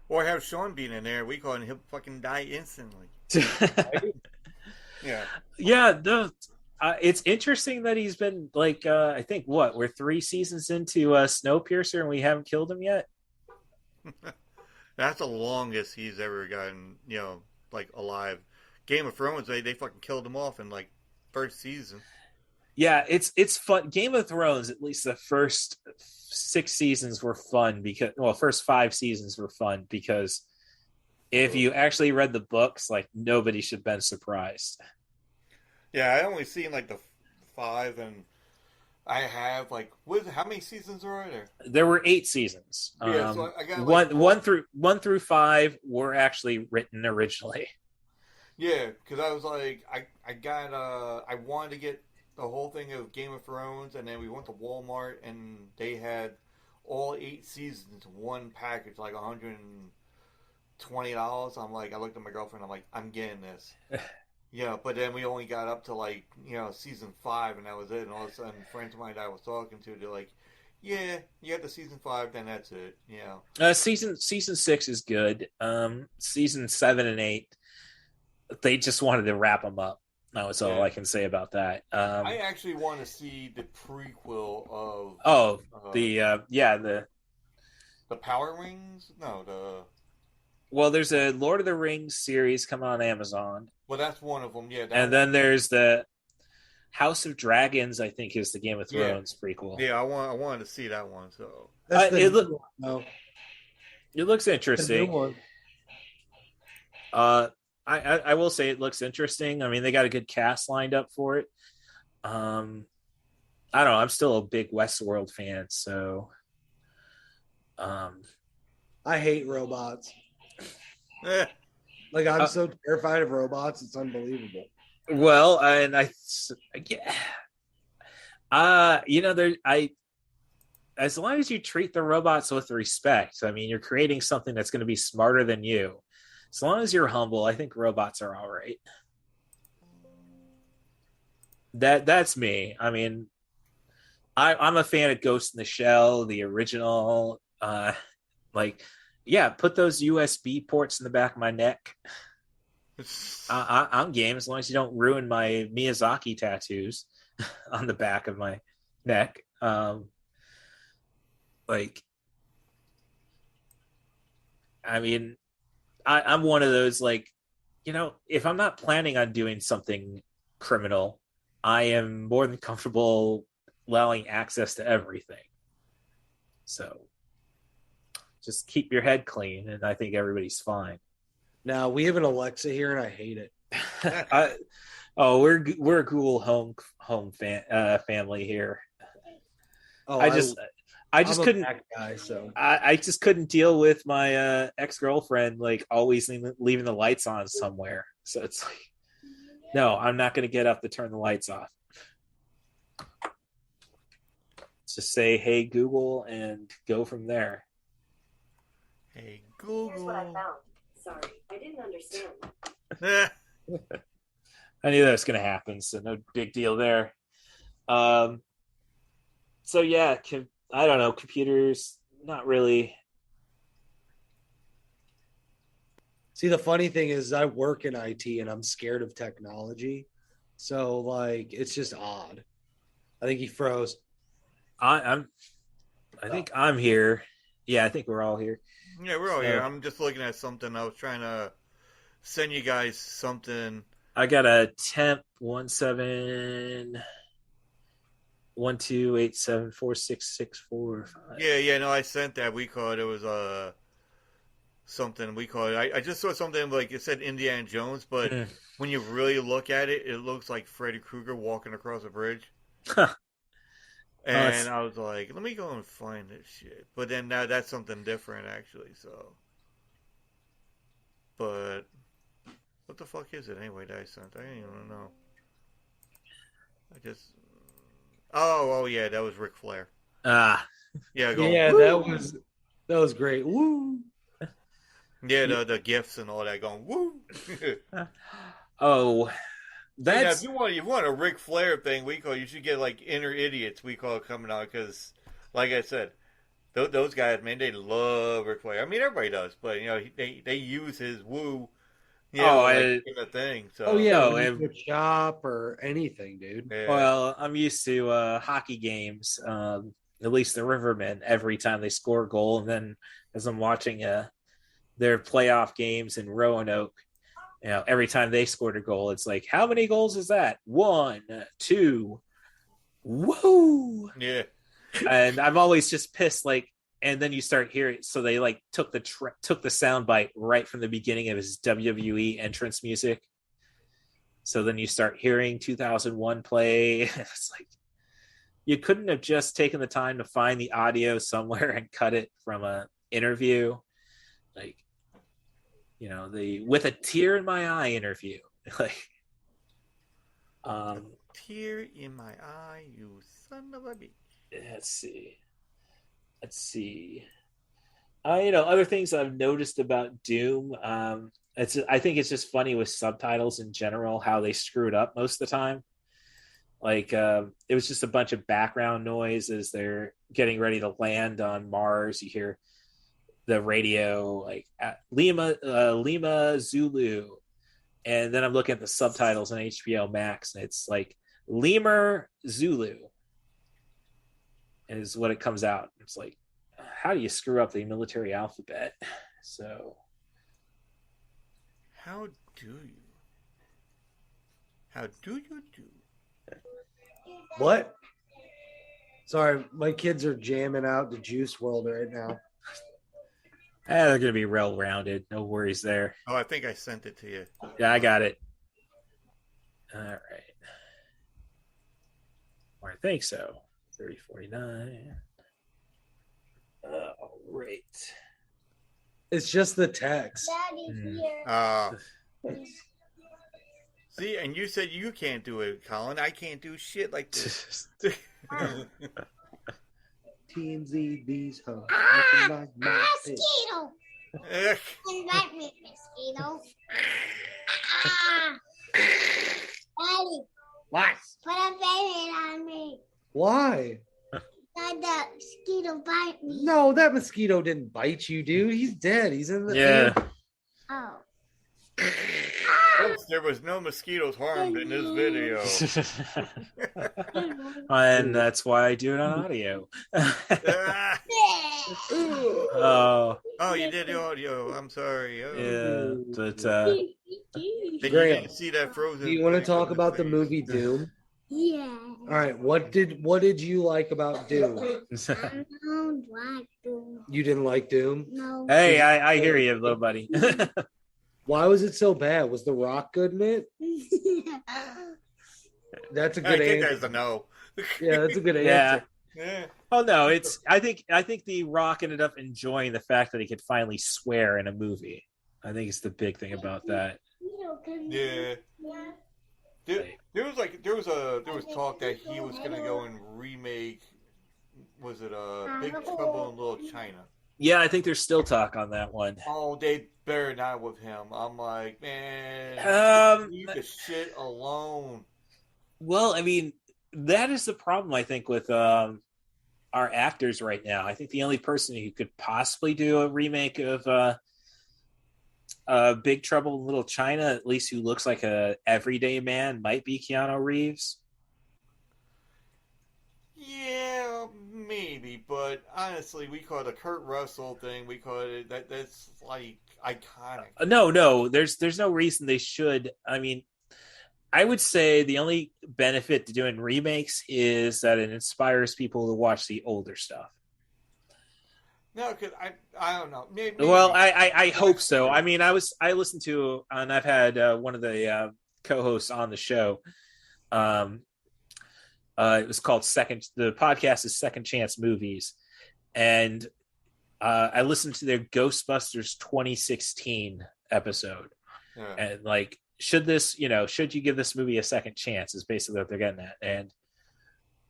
or have Sean Bean in there. We call him, he'll fucking die instantly. Yeah. It's interesting that he's been like, I think we're 3 seasons into Snowpiercer and we haven't killed him yet. That's the longest he's ever gotten, you know, like, alive. Game of Thrones, they fucking killed him off in like first season. Yeah, it's fun. Game of Thrones, at least the first 6 seasons were fun first 5 seasons were fun because if you actually read the books, like, nobody should have been surprised. Yeah, I only seen like the 5, and I have like, how many seasons are there? There were 8 seasons. Yeah, so I got like one through 5 were actually written originally. Yeah, because I was like, I wanted to get the whole thing of Game of Thrones, and then we went to Walmart, and they had all 8 seasons, one package, like $120. I'm like, I looked at my girlfriend, I'm like, I'm getting this. Yeah, but then we only got up to like, you know, season 5, and that was it. And all of a sudden, friends of mine that I was talking to, they're like, yeah, you got the season 5, then that's it. You know, season 6 is good. Season 7 and 8, they just wanted to wrap them up. That was all I can say about that. I actually want to see the prequel of the Power Rings. No, well, there's a Lord of the Rings series coming on Amazon. Well, that's one of them. Yeah, and then there's the House of Dragons, I think, is the Game of Thrones prequel. Yeah, I wanted to see that one. So it looks interesting. I will say it looks interesting. I mean, they got a good cast lined up for it. I don't know. I'm still a big Westworld fan, so I hate robots. Like, I'm so terrified of robots, it's unbelievable. Well, and as long as you treat the robots with respect, I mean, you're creating something that's going to be smarter than you. As long as you're humble, I think robots are all right. That's me. I mean, I'm a fan of Ghost in the Shell, the original. Put those USB ports in the back of my neck. I'm game, as long as you don't ruin my Miyazaki tattoos on the back of my neck. I mean, I'm one of those, like, you know, if I'm not planning on doing something criminal, I am more than comfortable allowing access to everything. So just keep your head clean, and I think everybody's fine. Now, we have an Alexa here, and I hate it. We're a cool home family here. I just couldn't. Guy, so I just couldn't deal with my ex-girlfriend, like, always leaving the lights on somewhere. So it's like, no, I'm not going to get up to turn the lights off. Just say, "Hey Google," and go from there. Hey Google. Here's what I found. Sorry, I didn't understand. I knew that was going to happen, so no big deal there. So yeah, I don't know. Computers, not really. See, the funny thing is, I work in IT and I'm scared of technology. So, like, it's just odd. I think he froze. I think I'm here. Yeah, I think we're all here. Yeah, we're all here. I'm just looking at something. I was trying to send you guys something. I got a temp 1712874664. Yeah, no, I sent that. We called it was something we call it. I just saw something like it said Indiana Jones, but when you really look at it, it looks like Freddy Krueger walking across a bridge. And I was like, let me go and find this shit. But then now that's something different, actually. So, but what the fuck is it anyway that I sent? I didn't even know. I just. Oh yeah, that was Ric Flair. Yeah, yeah, woo! that was great. Woo! Yeah, the gifts and all that going woo. Oh, that's if you want a Ric Flair thing, you should get like Inner Idiots. We call it coming out because, like I said, those guys, man, they love Ric Flair. I mean, everybody does, but they use his woo. In a thing. So. Shop or anything, dude. Yeah. Well, I'm used to hockey games. At least the Rivermen, every time they score a goal, and then as I'm watching their playoff games in Roanoke, every time they scored a goal, it's like, how many goals is that? 1, 2, woo! Yeah. And I'm always just pissed, like. And then you start hearing, so they like took the sound bite right from the beginning of his WWE entrance music. So then you start hearing 2001 play. It's like, you couldn't have just taken the time to find the audio somewhere and cut it from an interview, like, the with a tear in my eye interview, like, tear in my eye, you son of a bitch. Let's see. Other things I've noticed about Doom. I think it's just funny with subtitles in general, how they screw it up most of the time. Like, it was just a bunch of background noise as they're getting ready to land on Mars. You hear the radio, like, Lima Zulu. And then I'm looking at the subtitles on HBO Max, and it's like, Lemur Zulu is what it comes out. It's like, how do you screw up the military alphabet? So, how do you do? What? Sorry, my kids are jamming out to Juice World right now. They're gonna be well-rounded. No worries there. Oh, I think I sent it to you. Yeah, I got it. All right. Or I think so. 3049. All right. It's just the text. Daddy's here. See, and you said you can't do it, Colin. I can't do shit like this. TMZ, these hoes. Mosquito. Invite me, mosquito. Daddy. What? Put a baby on me. Why? Let the mosquito bite me. No, that mosquito didn't bite you, dude. He's dead. He's in the Yeah. Oh. Folks, there was no mosquitoes harmed in this video. And that's why I do it on audio. Oh, you did the audio. I'm sorry. Oh. yeah. But Then you didn't see that frozen. Do you want to thing talk on about his the face. movie Doom? Yeah. All right. What did you like about Doom? I don't like Doom. You didn't like Doom? No. hey, I hear you, little buddy. Why was it so bad? Was The Rock good in it? That's a I good think answer. that's a no. Yeah, that's a good Yeah. answer. Yeah. Oh no, I think The Rock ended up enjoying the fact that he could finally swear in a movie. I think it's the big thing about that. Yeah. There was talk that he was gonna go and remake was it Big Trouble in Little China? Yeah, I think there's still talk on that one. Oh, they better not with him. I'm like, man, Um, leave the shit alone. well, I mean, that is the problem I think with our actors right now. I think the only person who could possibly do a remake of Big Trouble in Little China, at least who looks like a everyday man, might be Keanu Reeves. Yeah, maybe, but honestly, we call it a Kurt Russell thing. We call it that's like iconic. No, there's no reason they should. I mean, I would say the only benefit to doing remakes is that it inspires people to watch the older stuff. No, because I don't know. Maybe, Well, I hope so. I mean, I listened to, and I've had one of the co-hosts on the show. It was called the podcast is Second Chance Movies, and I listened to their Ghostbusters 2016 episode, yeah. and like, should you give this movie a second chance is basically what they're getting at. And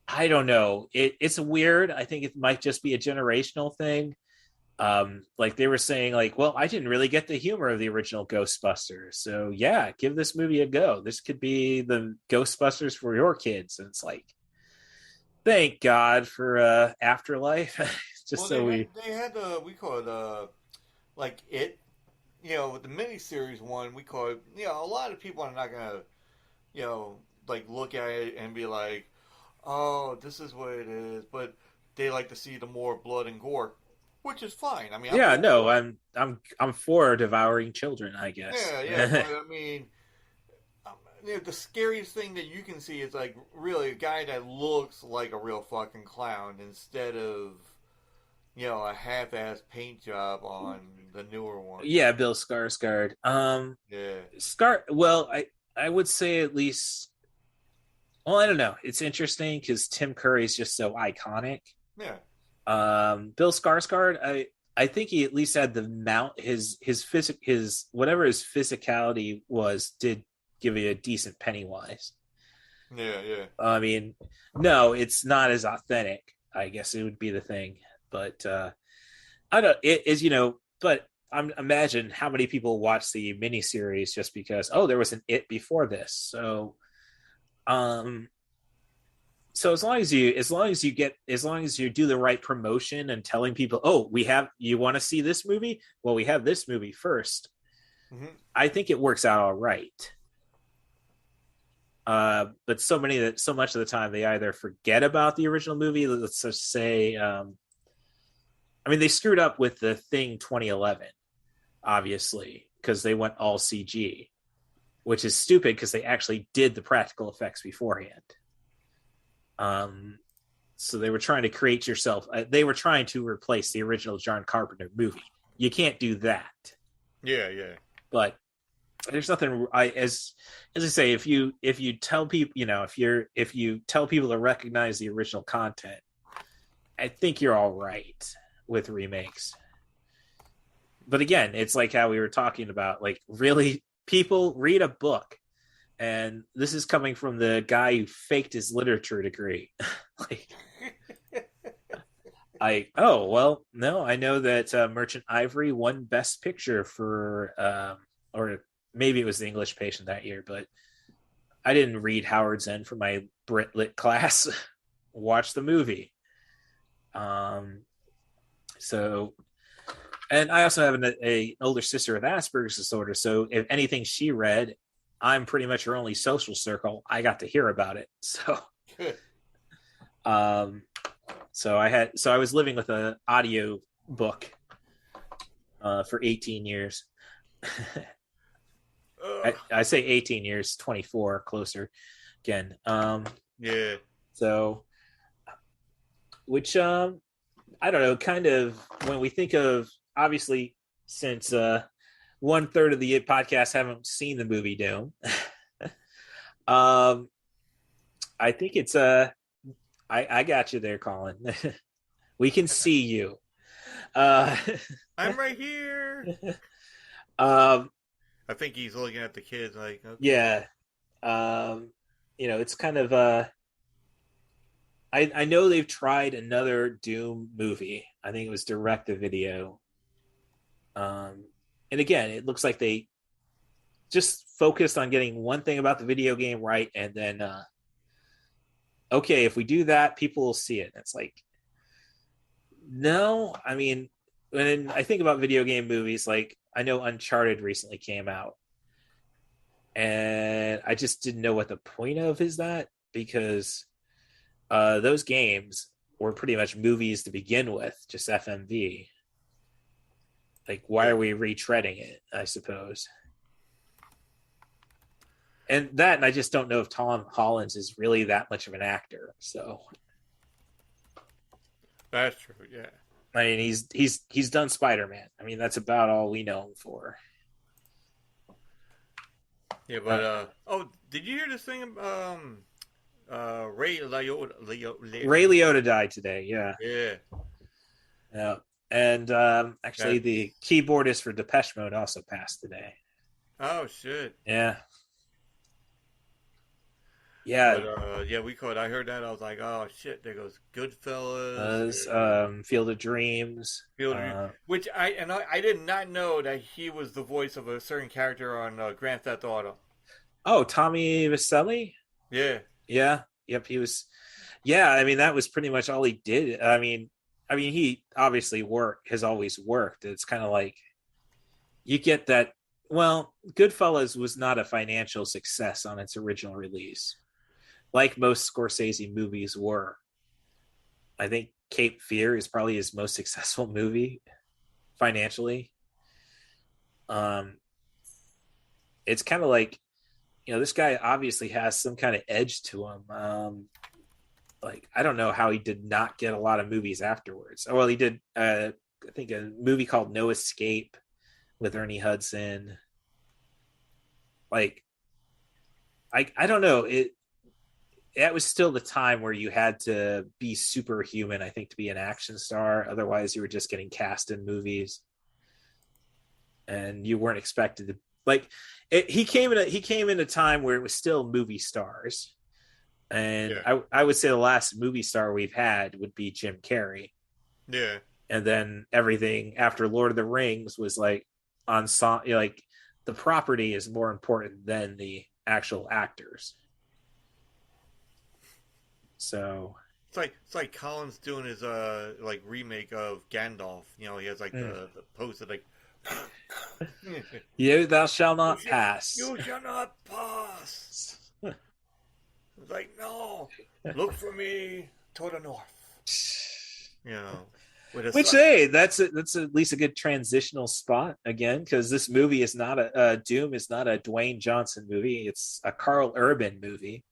I don't know, it's weird. I think it might just be a generational thing. Like they were saying, like, well, I didn't really get the humor of the original Ghostbusters, so yeah, give this movie a go. This could be the Ghostbusters for your kids. And it's like, thank God for Afterlife. Just Well, so they had we call it like it, with the miniseries one, we call it, a lot of people are not gonna, like look at it and be like, oh, this is what it is, but they like to see the more blood and gore, which is fine. I mean, yeah, no, I'm for devouring children, I guess. yeah, but I mean, the scariest thing that you can see is like really a guy that looks like a real fucking clown instead of, a half-ass paint job on the newer one. Yeah, Bill Skarsgård. Yeah. Well, I would say at least. Well, I don't know. It's interesting because Tim Curry is just so iconic. Yeah. Bill Skarsgård, I think he at least had the mount his whatever his physicality was did give you a decent Pennywise. Yeah. I mean, no, it's not as authentic. I guess it would be the thing, but I don't. It is, but I'm imagine how many people watch the miniseries just because there was an It before this. So as long as you do the right promotion and telling people, you want to see this movie? Well, we have this movie first. Mm-hmm. I think it works out all right. But so much of the time they either forget about the original movie. Let's just say, I mean, they screwed up with The Thing 2011, obviously, because they went all CG, which is stupid because they actually did the practical effects beforehand. So they were trying to create yourself. They were trying to replace the original John Carpenter movie. You can't do that. Yeah. But there's nothing. As I say, if you tell people, if you tell people to recognize the original content, I think you're all right with remakes. But again, it's like how we were talking about, like, really, people read a book. And this is coming from the guy who faked his literature degree. I know that Merchant Ivory won Best Picture for, or maybe it was The English Patient that year, but I didn't read Howard's End for my Brit Lit class. Watch the movie. So, and I also have an older sister with Asperger's disorder. So if anything she read, I'm pretty much her only social circle. I got to hear about it. So, so I was living with an audio book for 18 years. I say 18 years, 24 closer again. Yeah. So, which, I don't know, kind of when we think of, obviously, since, 1/3 of the podcast haven't seen the movie Doom. I think it's I got you there, Colin. We can see you. I'm right here. I think he's looking at the kids like, okay. Yeah. It's kind of I know they've tried another Doom movie. I think it was direct to video. And again, it looks like they just focused on getting one thing about the video game right, and then okay, if we do that, people will see it. It's like, no, I mean, when I think about video game movies, like I know Uncharted recently came out, and I just didn't know what the point of is that, because those games were pretty much movies to begin with, just FMV. Like, why are we retreading it, I suppose? And I just don't know if Tom Holland is really that much of an actor. So That's true. Yeah. I mean, he's done Spider-Man. I mean, that's about all we know him for. Yeah, but did you hear this thing? Ray Liotta died today. Yeah. Yeah. Yeah. And actually, the keyboardist for Depeche Mode also passed today. Oh shit. Yeah. Yeah. But, we caught. I heard that. I was like, oh shit. There goes Goodfellas. Field of Dreams. Which I did not know that he was the voice of a certain character on Grand Theft Auto. Oh, Tommy Vaselli? Yeah. Yeah. Yep. He was. Yeah. I mean, that was pretty much all he did. I mean, he obviously has always worked. It's kind of like you get that. Well, Goodfellas was not a financial success on its original release, like most Scorsese movies were. I think Cape Fear is probably his most successful movie financially. It's kind of like, this guy obviously has some kind of edge to him. Like, I don't know how he did not get a lot of movies afterwards. Well, he did, I think, a movie called No Escape with Ernie Hudson. Like, I don't know. That was still the time where you had to be superhuman, I think, to be an action star. Otherwise, you were just getting cast in movies, and you weren't expected to. Like, he came in a time where it was still movie stars. And I would say the last movie star we've had would be Jim Carrey. Yeah. And then everything after Lord of the Rings was like like the property is more important than the actual actors. So it's like Colin's doing his like remake of Gandalf. He has like the poster like you thou shalt not pass. You shall not pass. It's like, no, look for me toward the north. Which, hey, that's at least a good transitional spot again, because this movie is not Doom is not a Dwayne Johnson movie. It's a Carl Urban movie.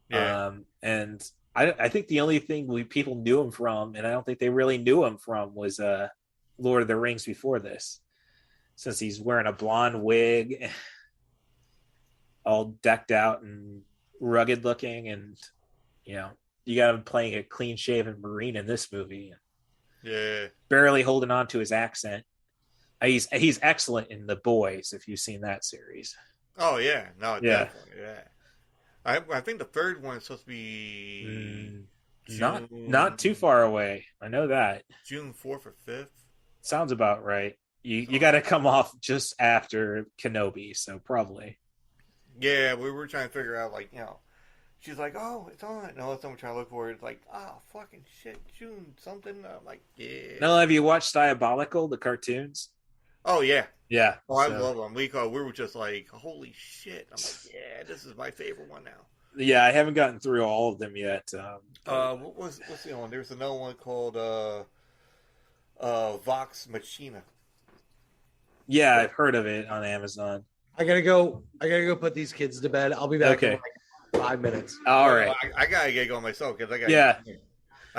Yeah. And I think the only thing people knew him from, and I don't think they really knew him from, was Lord of the Rings before this, since he's wearing a blonde wig, all decked out and rugged looking, and you got him playing a clean shaven Marine in this movie. Yeah, barely holding on to his accent. He's excellent in The Boys, if you've seen that series. Oh yeah, no, definitely, yeah. I think the third one is supposed to be not too far away. I know that June 4th or 5th. Sounds about right. You got to come off just after Kenobi, so probably. Yeah, we were trying to figure out, like, she's like, oh, it's on. And all of a sudden we're trying to look for it. It's like, fucking shit, June something. I'm like, yeah. No, have you watched Diabolical, the cartoons? Oh, yeah. Yeah. Oh, I love them. We were just like, holy shit. I'm like, yeah, this is my favorite one now. Yeah, I haven't gotten through all of them yet. What's the other one? There's another one called Vox Machina. Yeah, I've heard of it on Amazon. I gotta go put these kids to bed. I'll be back in like 5 minutes. All right. I gotta get going myself because I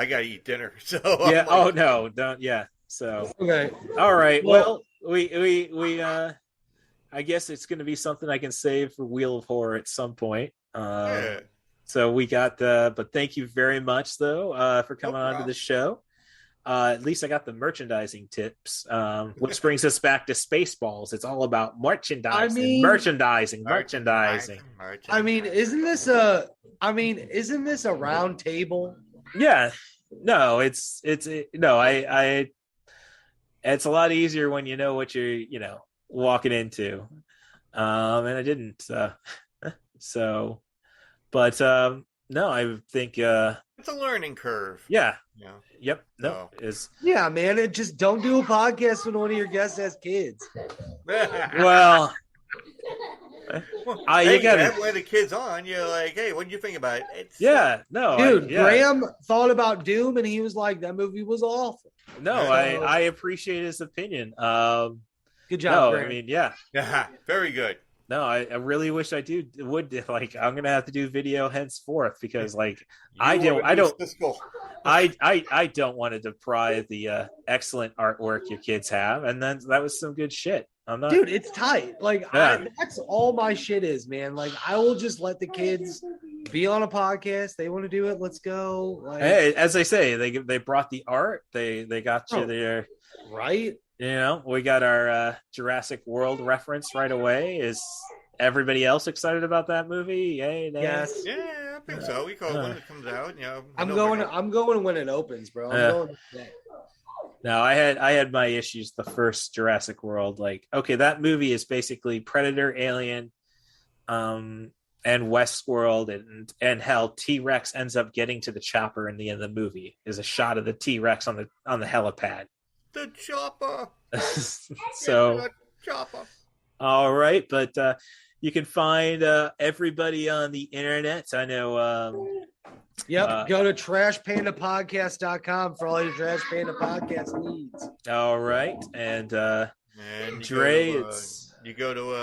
gotta eat dinner. So yeah. Oh no, don't. Yeah. So okay. All right. Well, we I guess it's going to be something I can save for Wheel of Horror at some point. Yeah. So we got but thank you very much though for coming on to the show. At least I got the merchandising tips, which brings us back to Spaceballs. It's all about merchandising, merchandising. I mean, isn't this a round table Yeah, no, I it's a lot easier when you know what you're walking into, and I didn't, so, but no, I think It's a learning curve. yeah, You know. yep, no, So. is Yeah, man. It just don't do a podcast when one of your guests has kids. well. Hey, You got have one of the kids on. You're like, hey, what do you think about it? It's, yeah, no, Dude, yeah. Graham thought about Doom and he was like, that movie was awful. No, I appreciate his opinion. Good job, no, Graham. I mean, yeah. Yeah, very good. No, I really wish I would like. I'm gonna have to do video henceforth because like I don't want to deprive the excellent artwork your kids have, and then that was some good shit. I'm not, dude. It's tight. Like Yeah. that's all my shit is, man. Like I will just let the kids be on a podcast. They want to do it. Let's go. Like, Hey, as they say, they brought the art. They got you Oh. there. right? You know, we got our Jurassic World reference right away. Is everybody else excited about that movie? Yay, nay? Yes. Yeah, I think so. We call it when it comes out. You know, I'm going when it opens, bro. I'm going today. No, I had my issues the first Jurassic World. Like, okay, that movie is basically Predator, Alien, and Westworld, and hell, T-Rex ends up getting to the chopper in the end of the movie. Is a shot of the T-Rex on the helipad. The chopper. So, The chopper. all right, but you can find everybody on the internet. I know. Yep. Go to trashpandapodcast.com for all your Trash Panda podcast needs. All right, and And you Dre, go to, it's you go to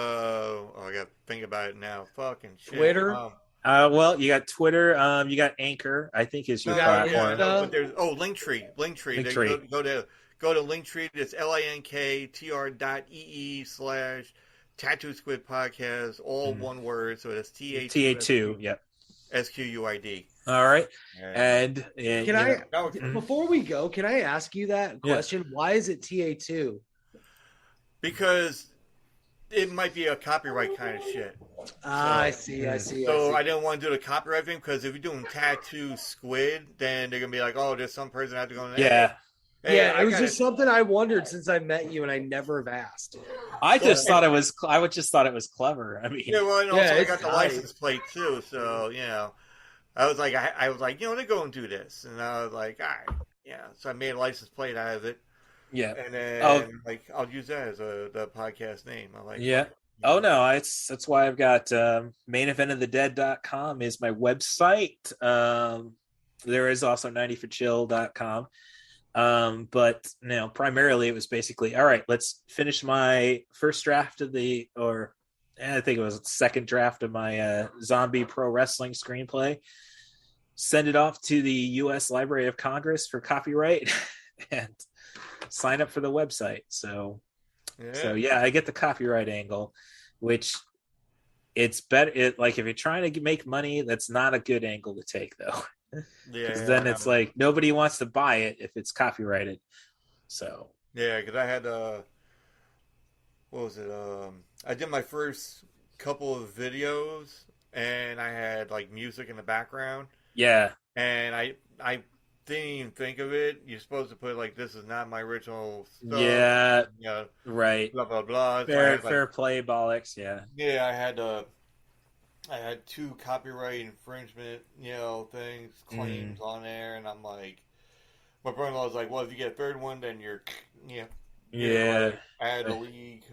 I got to think about it now. Fucking shit. Twitter? well, you got Twitter, you got Anchor, I think is your platform. but there's Linktree. Linktree. Go to Linktree. It's linktr.ee/Ta2Squid podcast, all one word. So it's TA2, yep. SQUID. All right, and Can I before we go? Can I ask you that question? Yeah. Why is it TA2? Because it might be a copyright kind of shit. I see. So I didn't want to do the copyright thing because if you're doing Ta2Squid, then they're gonna be like, "Oh, there's some person out there going." Yeah. It was just something I wondered since I met you, and I never have asked. I just thought it was. I would just thought it was clever. I mean, yeah. Well, and also I got the tight. license plate too, so you know, I was like, you know, they go and do this, and I was like, all right, yeah. So I made a license plate out of it. Yeah. And then like I'll use that as the podcast name. I like. Yeah. Oh no, that's why I've got maineventofthedead.com is my website. There is also 90forchill.com. But primarily it was basically, all right, let's finish my first draft of I think it was second draft of my zombie pro wrestling screenplay, send it off to the U.S. Library of Congress for copyright and sign up for the website. So I get the copyright angle, which it's better. Like if you're trying to make money, that's not a good angle to take though. Because then it's like nobody wants to buy it if it's copyrighted. So because I had what was it? I did my first couple of videos, and I had like music in the background. Yeah, and I didn't even think of it. You're supposed to put like, "This is not my original stuff." Yeah, you know, right. Blah blah blah. Fair play, bollocks. Yeah. Yeah, I had 2 copyright infringement, things, claims on there, and I'm like, my brother-in-law was like, well, if you get a third one, then you're, add a league.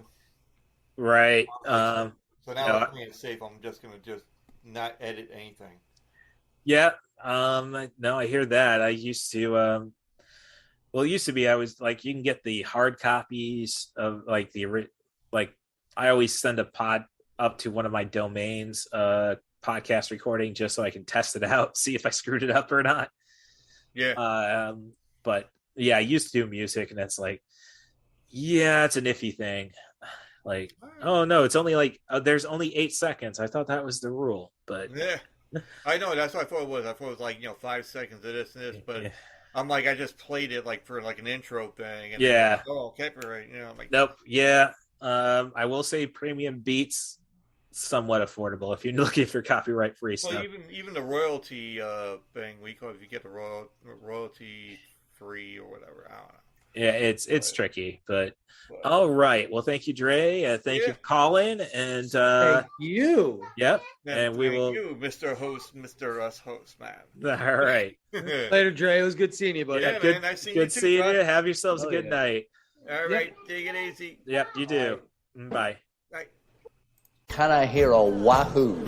Right. So now I'm playing it safe. I'm just going to not edit anything. Yeah. No, I hear that. I used to, it used to be, I was like, you can get the hard copies of like I always send a pod up to one of my domains, podcast recording, just so I can test it out, see if I screwed it up or not. Yeah. But yeah, I used to do music, and it's like, yeah, it's an iffy thing. Like, oh no, it's only like there's only 8 seconds. I thought that was the rule, but yeah, I know that's what I thought it was. I thought it was like 5 seconds of this and this, but yeah. I'm like, I just played it like for like an intro thing. And yeah. Like, oh, copyright. I'm like, nope. Yeah. I will say Premium Beats somewhat affordable if you're looking for copyright free Well, stuff. even the royalty thing, we call it, if you get the royalty free or whatever. I don't know. Yeah, it's tricky, but all right. Well, thank you, Dre. Thank you for calling, and Thank you. Yep, And and we thank will. you, Mr. Host, Mr. Us Host, man. All right. Later, Dre. It was good seeing you, buddy. Yeah, good, man, nice seeing good you too, seeing bro. you. Have yourselves Oh, a good yeah. night. All right, take it easy. Yep, you do. Bye. Bye. Can I hear a wahoo?